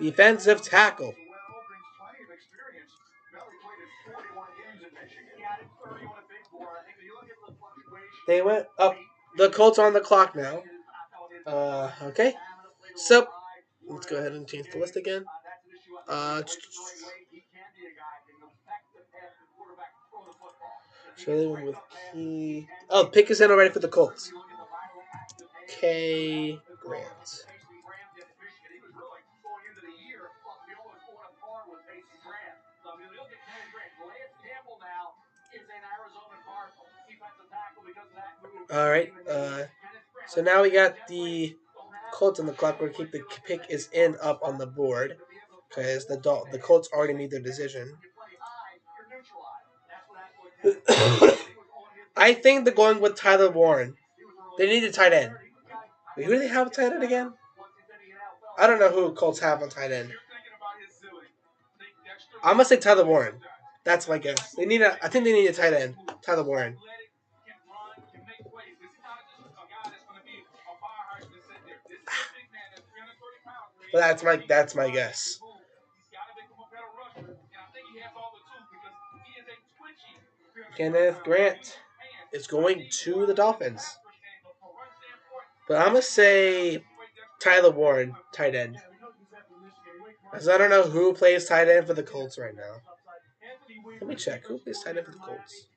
defensive tackle. They went up. The Colts are on the clock now. Okay. So, let's go ahead and change the list again. So they went with Key. Oh, pick is in already for the Colts. K. Grant. All right. So now we got the Colts on the clock. We're going to keep the pick is in up on the board because the Colts already made their decision. I think they're going with Tyler Warren. They need a tight end. Wait, who do they have a tight end again? I don't know who Colts have on tight end. I'm gonna say Tyler Warren. That's my guess. I think they need a tight end. Tyler Warren. But that's my guess. Kenneth Grant is going to the Dolphins. But I'm going to say Tyler Warren, tight end. Because I don't know who plays tight end for the Colts right now. Let me check. Who plays tight end for the Colts?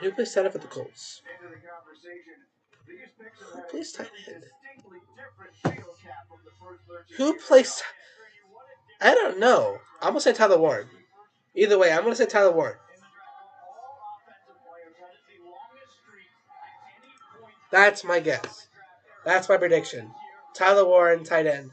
Who plays tight end for the Colts? Who plays tight end? Who plays? I don't know. I'm gonna say Tyler Warren. Either way, I'm gonna say Tyler Warren. That's my guess. That's my prediction. Tyler Warren, tight end.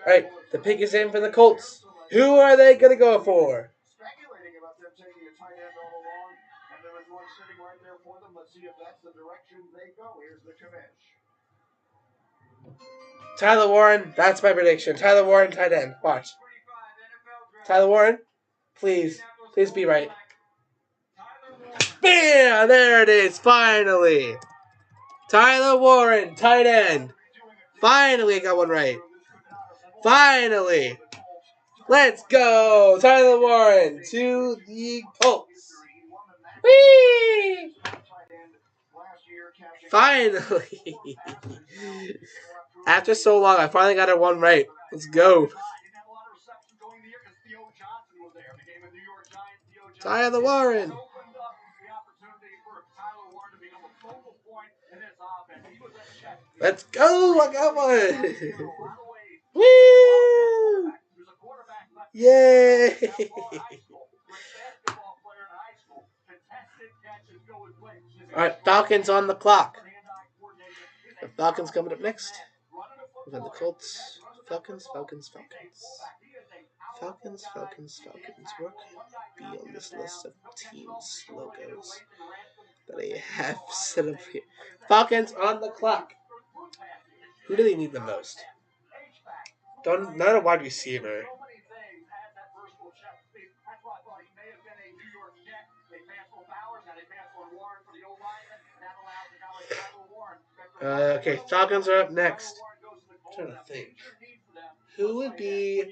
All right, the pick is in for the Colts. Who are they going to go for? Speculating about them taking a tight end all along, and there was one sitting right there for them. Let's see if that's the direction they go. Here's the commish. Tyler Warren, that's my prediction. Tyler Warren, tight end. Watch. Tyler Warren, please be right. Bam! There it is, finally. Tyler Warren, tight end. Finally, I got one right. Finally. Let's go. Tyler Warren to the Colts. Whee! Finally. After so long, I finally got it one right. Let's go. Tyler Warren. Let's go. I got one. Woo! Yay! All right, Falcons on the clock. The Falcons coming up next. We got the Colts. Falcons. Work be on this list of teams logos that I have set up here. Falcons on the clock. Who do they need the most? Not a wide receiver. Okay, Falcons are up next. I'm trying to think. Who would the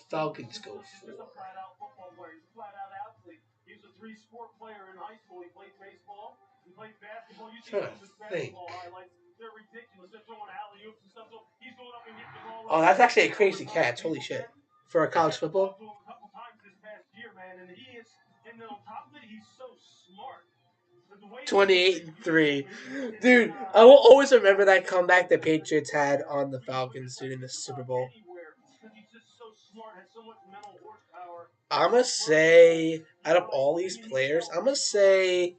Falcons go for? Trying to think. Oh, that's actually a crazy catch. Holy shit. For a college football? 28-3. Dude, I will always remember that comeback the Patriots had on the Falcons during the Super Bowl. I'm going to say, out of all these players, I'm going to say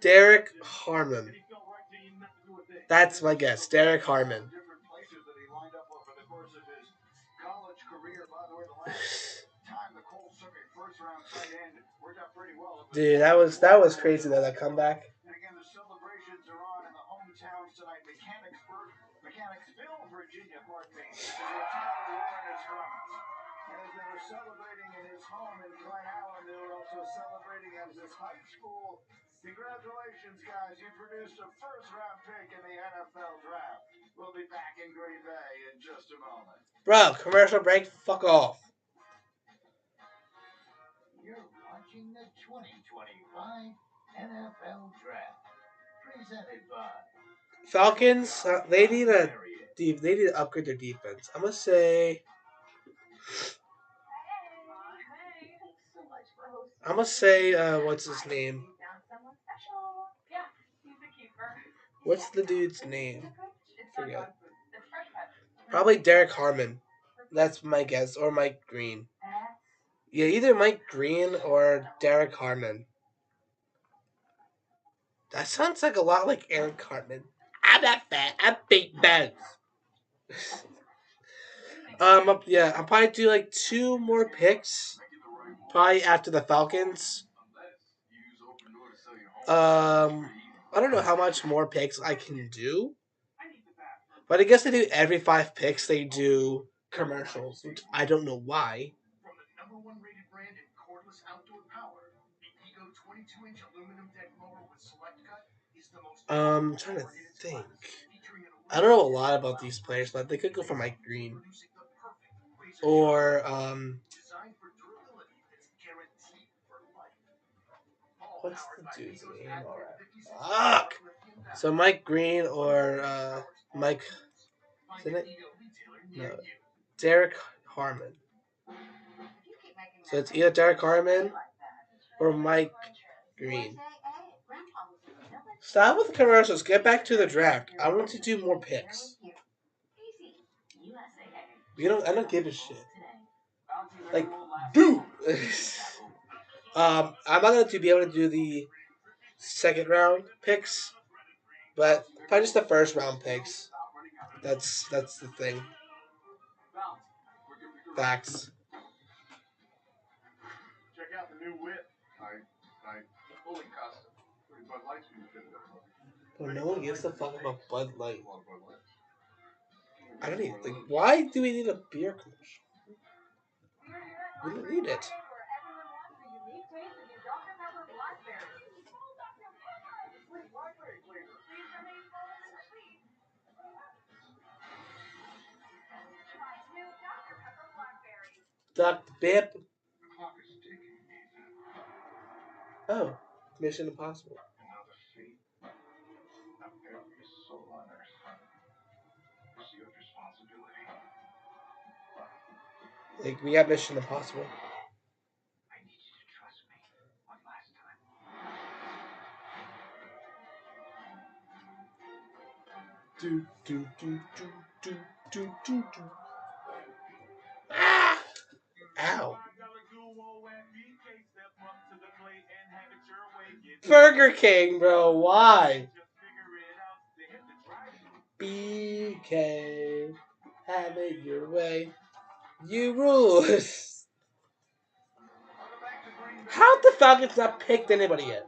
Derek Harmon. That's my guess. Derek Harmon. Dude, that was crazy though, that comeback. And again, the celebrations are on in the hometowns tonight. Mechanicsville, Virginia, pardon me. As the entire Warren is from. And as they were celebrating in his home in Glen Allen, they were also celebrating at his high school. Congratulations, guys. You produced a first-round pick in the NFL draft. We'll be back in Green Bay in just a moment. Bro, commercial break, fuck off. You're watching the 2025 NFL Draft, presented by Falcons. They need to upgrade their defense. I'm gonna say. What's his name? What's the dude's name? Forget. Probably Derek Harmon. That's my guess, or Mike Green. Yeah, either Mike Green or Derek Harmon. That sounds like a lot like Eric Cartman. I'm not fat. I'm big bones. Yeah, I'll probably do like 2 more picks. Probably after the Falcons. I don't know how much more picks I can do. But I guess they do every 5 picks. They do commercials, which I don't know why. From the #1 rated brand in cordless outdoor power, the Ego 22-inch aluminum deck mower with select cut is the most. I'm trying to think. I don't know a lot about these players, but they could go for Mike Green. Or, what's the dude's name? Fuck! So Mike Green or, Mike, isn't it? No. Derek Harmon. So it's either Derek Harmon or Mike Green. Stop with the commercials. Get back to the draft. I want to do more picks. I don't give a shit. Like, dude. I'm not gonna be able to do the second round picks, but probably just the first round picks. That's the thing. Facts. Check out the new whip. I fully custom. Bud Light's been fitted up. Well, no one gives a fuck about Bud Light. I don't even think. Why do we need a beer commercial? We don't need it. Dr. Bip. Oh, Mission Impossible. Like, we got Mission Impossible. I need you to trust me. One last time. Do, do, do, do, do, do, do, do. Ah! Ow. Burger King, bro. Why? BK. Have it your way. You rule. How the Falcons not picked anybody yet?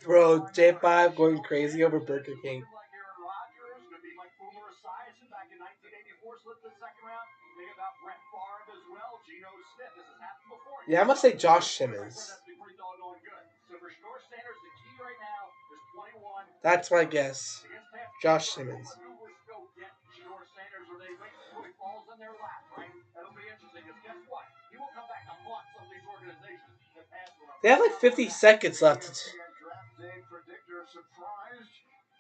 Bro, J5 going crazy over Burger King. Yeah, I'm gonna say Josh Simmons. That's my guess. Josh Simmons. They have like 50 seconds left.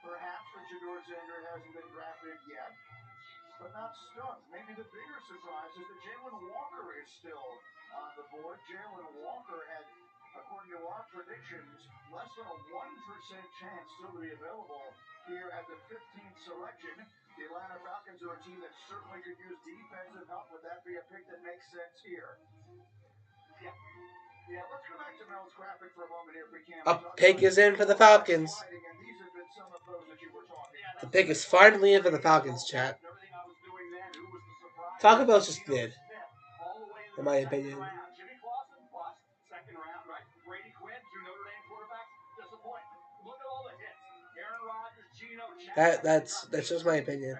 Perhaps that Jador Sander hasn't been drafted yet, but not stunned. Maybe the bigger surprise is that Jalen Walker is still on the board. Jalen Walker had, according to our predictions, less than a 1% chance still to be available here at the 15th selection. The Atlanta Falcons are a team that certainly could use defensive help. Would that be a pick that makes sense here? Yeah, let's go back to Mel's graphic for a moment here if we can. A pick is in for the Falcons. The pick is finally in for the Falcons, chat. Taco Bell's just mid, in my opinion. That's just my opinion.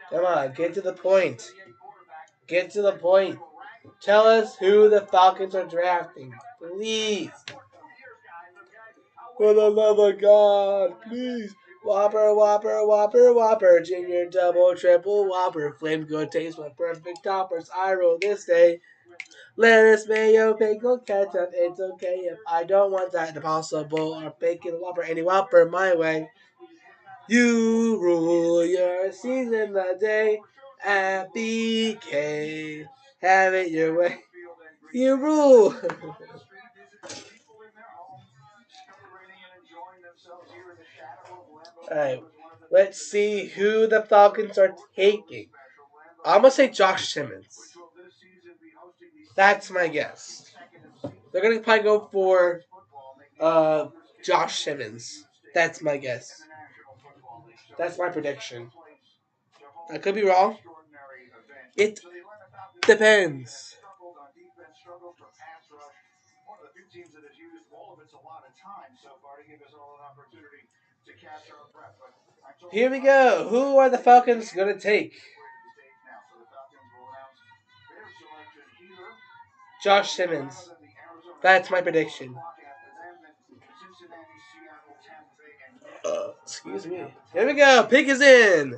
Come on, get to the point. Get to the point. Tell us who the Falcons are drafting, please. For the love of God, please. Whopper, Whopper, Whopper, Whopper. Junior, double, triple, Whopper. Flame good taste with perfect toppers. I roll this day. Lettuce, mayo, pickle, ketchup. It's okay if I don't want that impossible or bacon Whopper. Any Whopper my way. You rule your season the day at BK. Have it your way. You rule. Alright, let's see who the Falcons are taking. I'm going to say Josh Simmons. That's my guess. They're going to probably go for Josh Simmons. That's my guess. That's my prediction. I could be wrong. It depends. Here we go. Who are the Falcons going to take? Josh Simmons. That's my prediction. Excuse me. Here we go. Pick is in.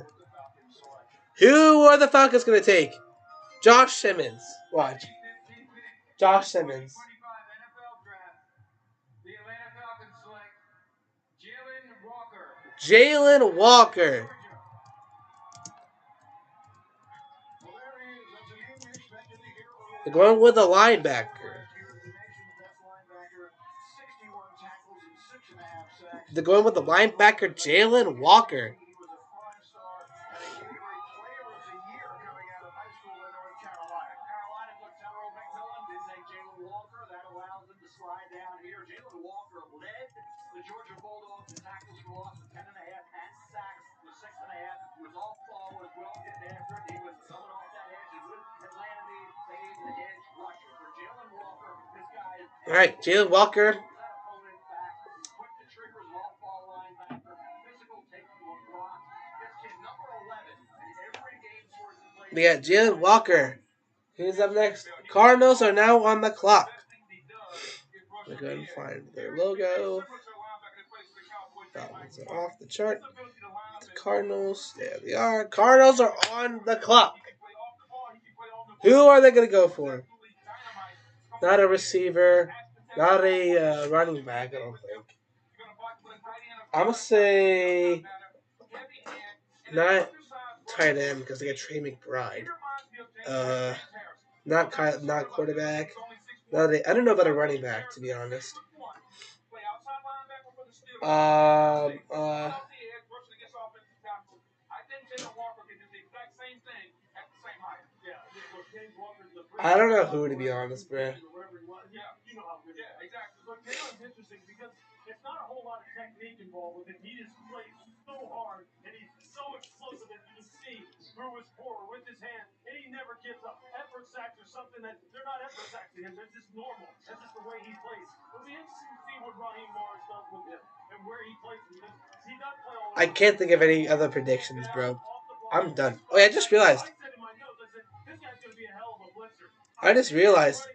Who are the Falcons going to take? Josh Simmons. Watch. Josh Simmons. Jalen Walker. They're going with a linebacker. They're going with the linebacker Jalen Walker. All right, Jalen Walker. We got Jalen Walker. Who's up next? Cardinals are now on the clock. We're going to find their logo. Falcons are off the chart. The Cardinals, there they are. Cardinals are on the clock. Who are they going to go for? Not a receiver. Not a running back, I don't think. I'm going to say Not tight end because they got Trey McBride. Not quarterback. I don't know about a running back, to be honest. I don't know who, to be honest, bro. But Taylor's interesting because it's not a whole lot of technique involved with it. He just plays so hard and he's so explosive that you can see through his core with his hand, and he never gives up. Effort sacks are something that they're not effort sacks to him. They're just normal. That's just the way he plays. It'll be interesting to see what Raheem Morris does with him and where he plays him because he does play all. I can't think of any other predictions, bro. I'm done. Oh, yeah, I just realized. I just realized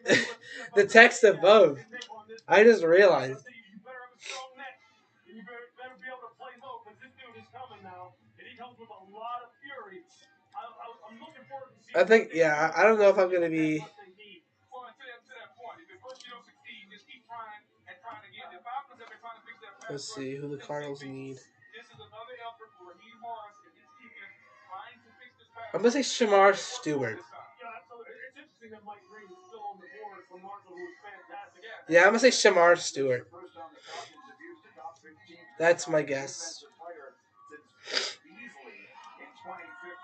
the text above. I just realized. I think, yeah, I don't know if I'm going to be. Let's see who the Cardinals need. I'm going to say Shamar Stewart. Yeah, I'm going to say Shamar Stewart. That's my guess.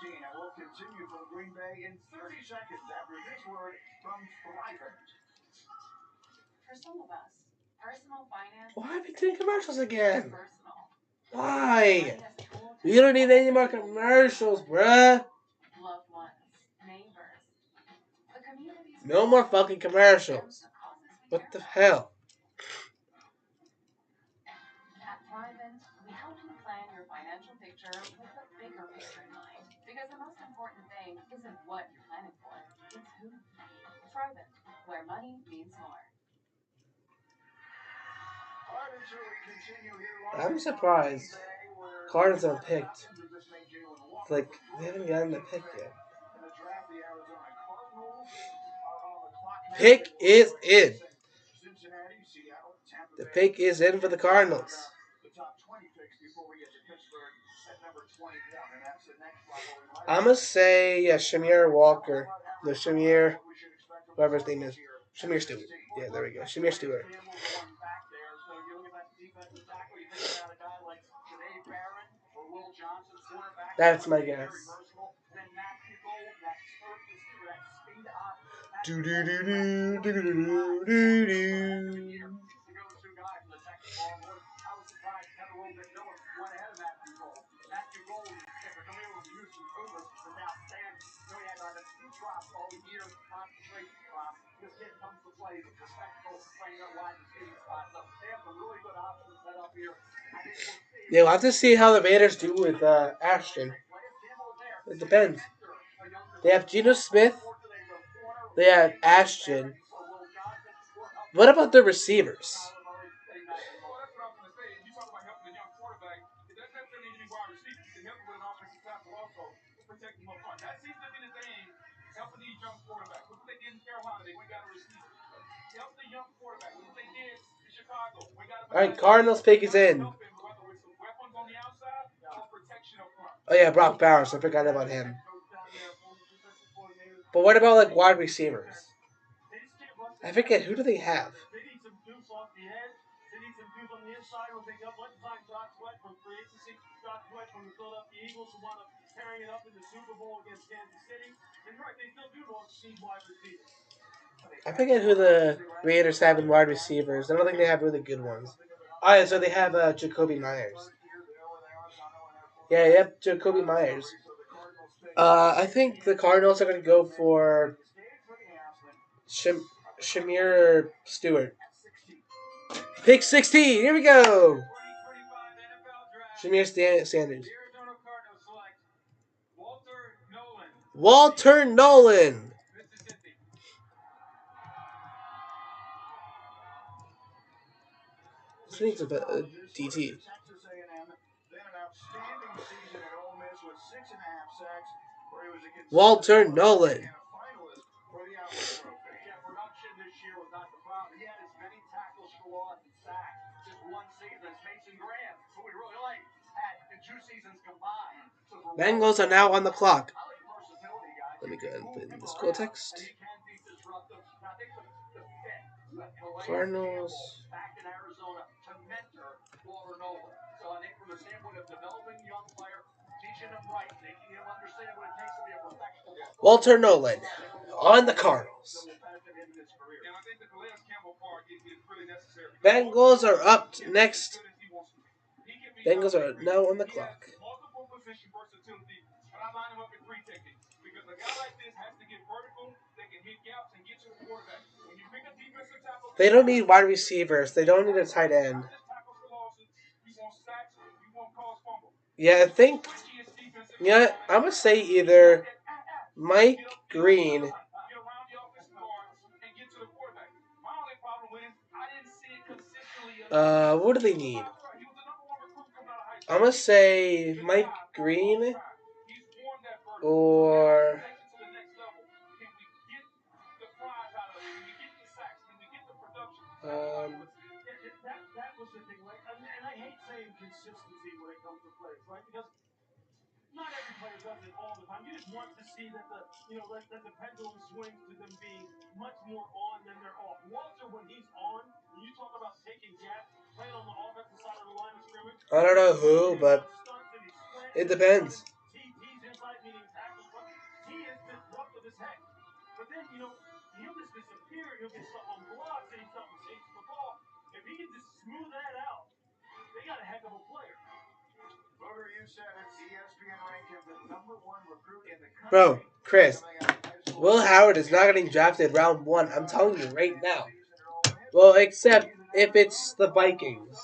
And we'll continue from Green Bay in 30 seconds after this word from Thrivent. For some of us, personal finance. Why are we doing commercials again? Personal. Why? You don't need any more commercials, bruh. Loved ones, neighbors. The communities. No more fucking commercials. What the hell? At Thrivent, we help you plan your financial picture with the bigger picture in mind. Because the most important thing isn't what you're planning for, it's who. Thrivent, where money means more. I'm surprised Cardinals are picked. It's like, they haven't gotten the pick yet. Pick is in. The pick is in for the Cardinals. I'm going to say Shamir Walker. The Shamir, whatever his name is. Shamir Stewart. Yeah, there we go. Shamir Stewart. That's my guess. Do do do do do do do do. Yeah, we'll have to see how the Raiders do with Ashton. It depends. They have Geno Smith. They have Ashton. What about the receivers? Alright, Cardinals pick is in. Oh yeah, Brock Bowers. I forgot about him. But what about like wide receivers? I forget, who do they have? I forget who the Raiders have in wide receivers. I don't think they have really good ones. Oh yeah, so they have Jacoby Myers. Yeah, yep, Jacoby Myers. I think the Cardinals are going to go for Shamir Stewart. Pick 16. Here we go. Shamir Sanders. Walter Nolan. This needs a DT. Walter Nolan. Bengals are now on the clock. Let me go ahead and put in this cool text. Cardinals. Walter Nolan on the Cardinals. Bengals are up next. Bengals are now on the clock. They don't need wide receivers. They don't need a tight end. Yeah, I think. Yeah, I'm gonna say either Mike Green. What do they need? I'm gonna say Mike Green or That was the thing, right? And I hate saying consistency when it comes to players, right? Because not every player does it all the time. You just want to see that that the pendulum swings to them being much more on than they're off. Walter, when he's on, when you talk about taking gaps, playing on the offensive side of the line of scrimmage. I don't know who, but it depends. He's inside meaning tackles, but he is disruptive as heck. But then, he'll just disappear. He'll get stuck on blocks and he's something sinks the ball. If he can just smooth that out, they got a heck of a player. Booger, you said it. ESPN ranked him the #1 recruit in the country. Bro, Chris, Will Howard is not getting drafted round 1. I'm telling you right now. Well, except if it's the Vikings.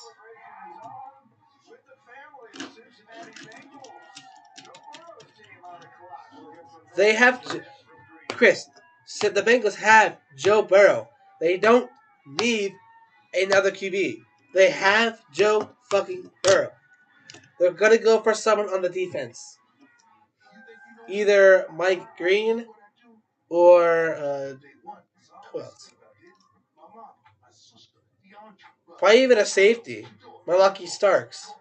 They have Chris, said the Bengals have Joe Burrow. They don't need another QB. They have Joe fucking Burrow. They're gonna go for someone on the defense. Either Mike Green or who else? Why even a safety? Malaki Starks.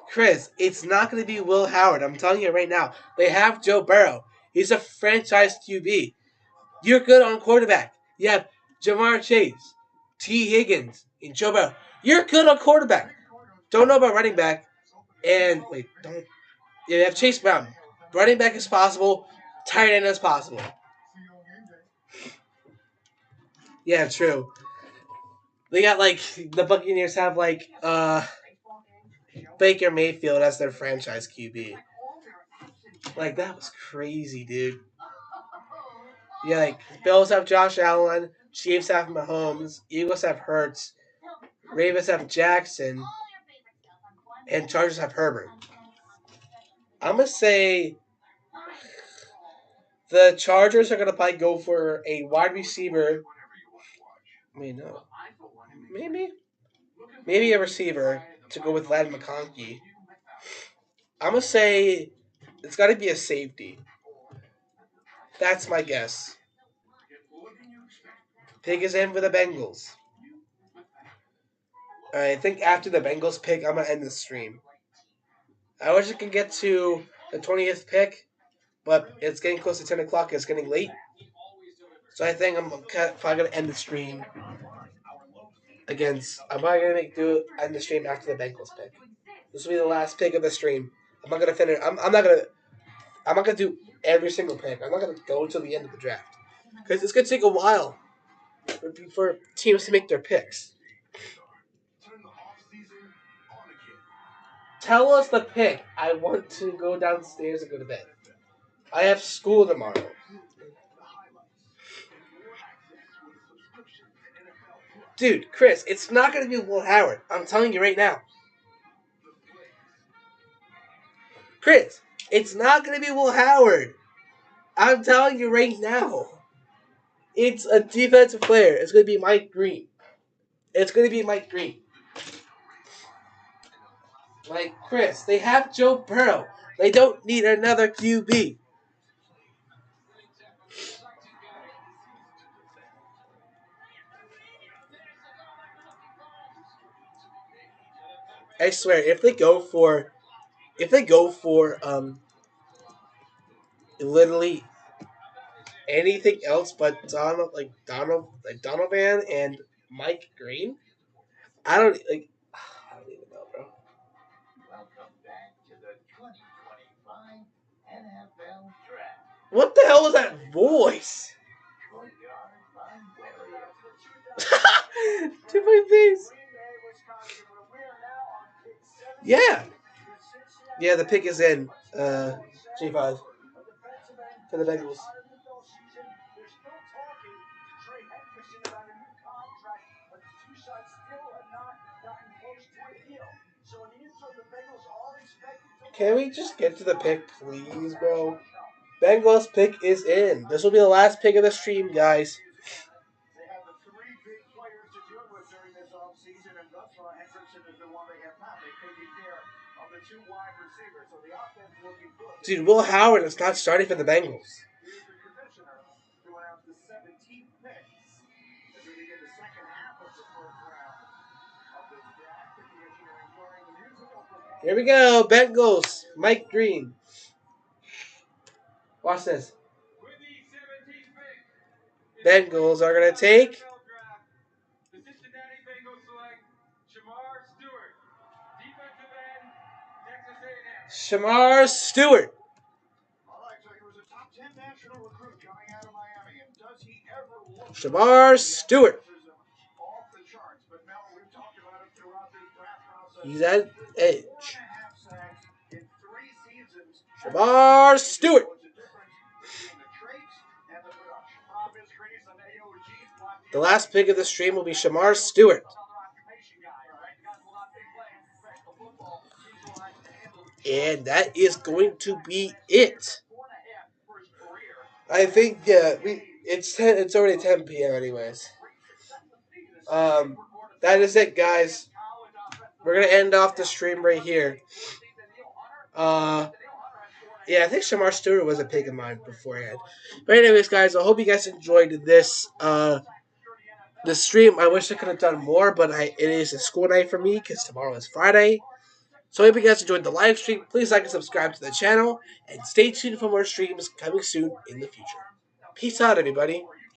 Chris, it's not going to be Will Howard. I'm telling you right now. They have Joe Burrow. He's a franchise QB. You're good on quarterback. You have Jamar Chase, T. Higgins, and Joe Burrow. You're good on quarterback. Don't know about running back. And wait, don't. Yeah, you have Chase Brown. Running back is possible. Tight end is possible. Yeah, true. They got the Buccaneers have Baker Mayfield as their franchise QB. That was crazy, dude. Yeah, Bills have Josh Allen, Chiefs have Mahomes, Eagles have Hurts, Ravens have Jackson, and Chargers have Herbert. I'm going to say the Chargers are going to probably go for a wide receiver. No. Maybe a receiver to go with Ladd McConkey. I'm going to say it's got to be a safety. That's my guess. Pick is in for the Bengals. Alright, I think after the Bengals pick, I'm going to end the stream. I wish I could get to the 20th pick, but it's getting close to 10 o'clock. It's getting late. So I think I'm probably going to end the stream I'm probably going to end the stream after the Bengals pick. This will be the last pick of the stream. I'm not going to finish. I'm not going to do every single pick. I'm not going to go until the end of the draft. Because it's going to take a while for teams to make their picks. Tell us the pick. I want to go downstairs and go to bed. I have school tomorrow. Dude, Chris, it's not going to be Will Howard. I'm telling you right now. Chris, it's not going to be Will Howard. I'm telling you right now. It's a defensive player. It's going to be Mike Green. Chris, they have Joe Burrow. They don't need another QB. I swear, if they go for literally anything else but Donovan and Mike Green, I don't even know, bro. Welcome back to the 2025 NFL Draft. What the hell was that voice? Courtyard by Marriott. To my face. Green Bay, Wisconsin, where we are now on pick 7. Yeah. The Cincinnati Yeah, the pick is in. G5. G5 A defensive end for the Bengals. out of the NFL season. They're still talking to Trey Hendrickson about a new contract, but the two sides still have not gotten close to a deal. So in the interim, the Bengals are expected to. Can we just get to the pick, please, bro? Bengals pick is in. This will be the last pick of the stream, guys. They have the 3 big players to deal with during this offseason, and thus far, Hendrickson is the one they have not. They taken care of the 2 wide receivers, so the offense looking good. Dude, Will Howard is not starting for the Bengals. Here's the commissioner to announce the 17th pick as we begin the second half of the first round of this draft. The commissioner enjoying the musical performance. Here we go, Bengals. Mike Green. Watch this. With the 17th pick, Bengals are gonna take the Cincinnati Bengals select Shamar Stewart, defensive end, Texas A&M. Shamar Stewart. All right, so he was a top 10 national recruit coming out of Miami, and does he ever look Shamar Stewart. off the charts? But Mel, we've talked about him throughout this draft process. He's at edge. 4.5 sacks in 3 seasons. Shamar Stewart. What's the difference between the traits and the production? Rob Iscrees and AOG spot The last pick of the stream will be Shamar Stewart. And that is going to be it. I think it's already 10 p.m. anyways. That is it, guys. We're gonna end off the stream right here. Yeah, I think Shamar Stewart was a pick of mine beforehand. But anyways, guys, I hope you guys enjoyed this the stream. I wish I could have done more, but it is a school night for me because tomorrow is Friday. So I hope you guys enjoyed the live stream. Please like and subscribe to the channel, and stay tuned for more streams coming soon in the future. Peace out, everybody.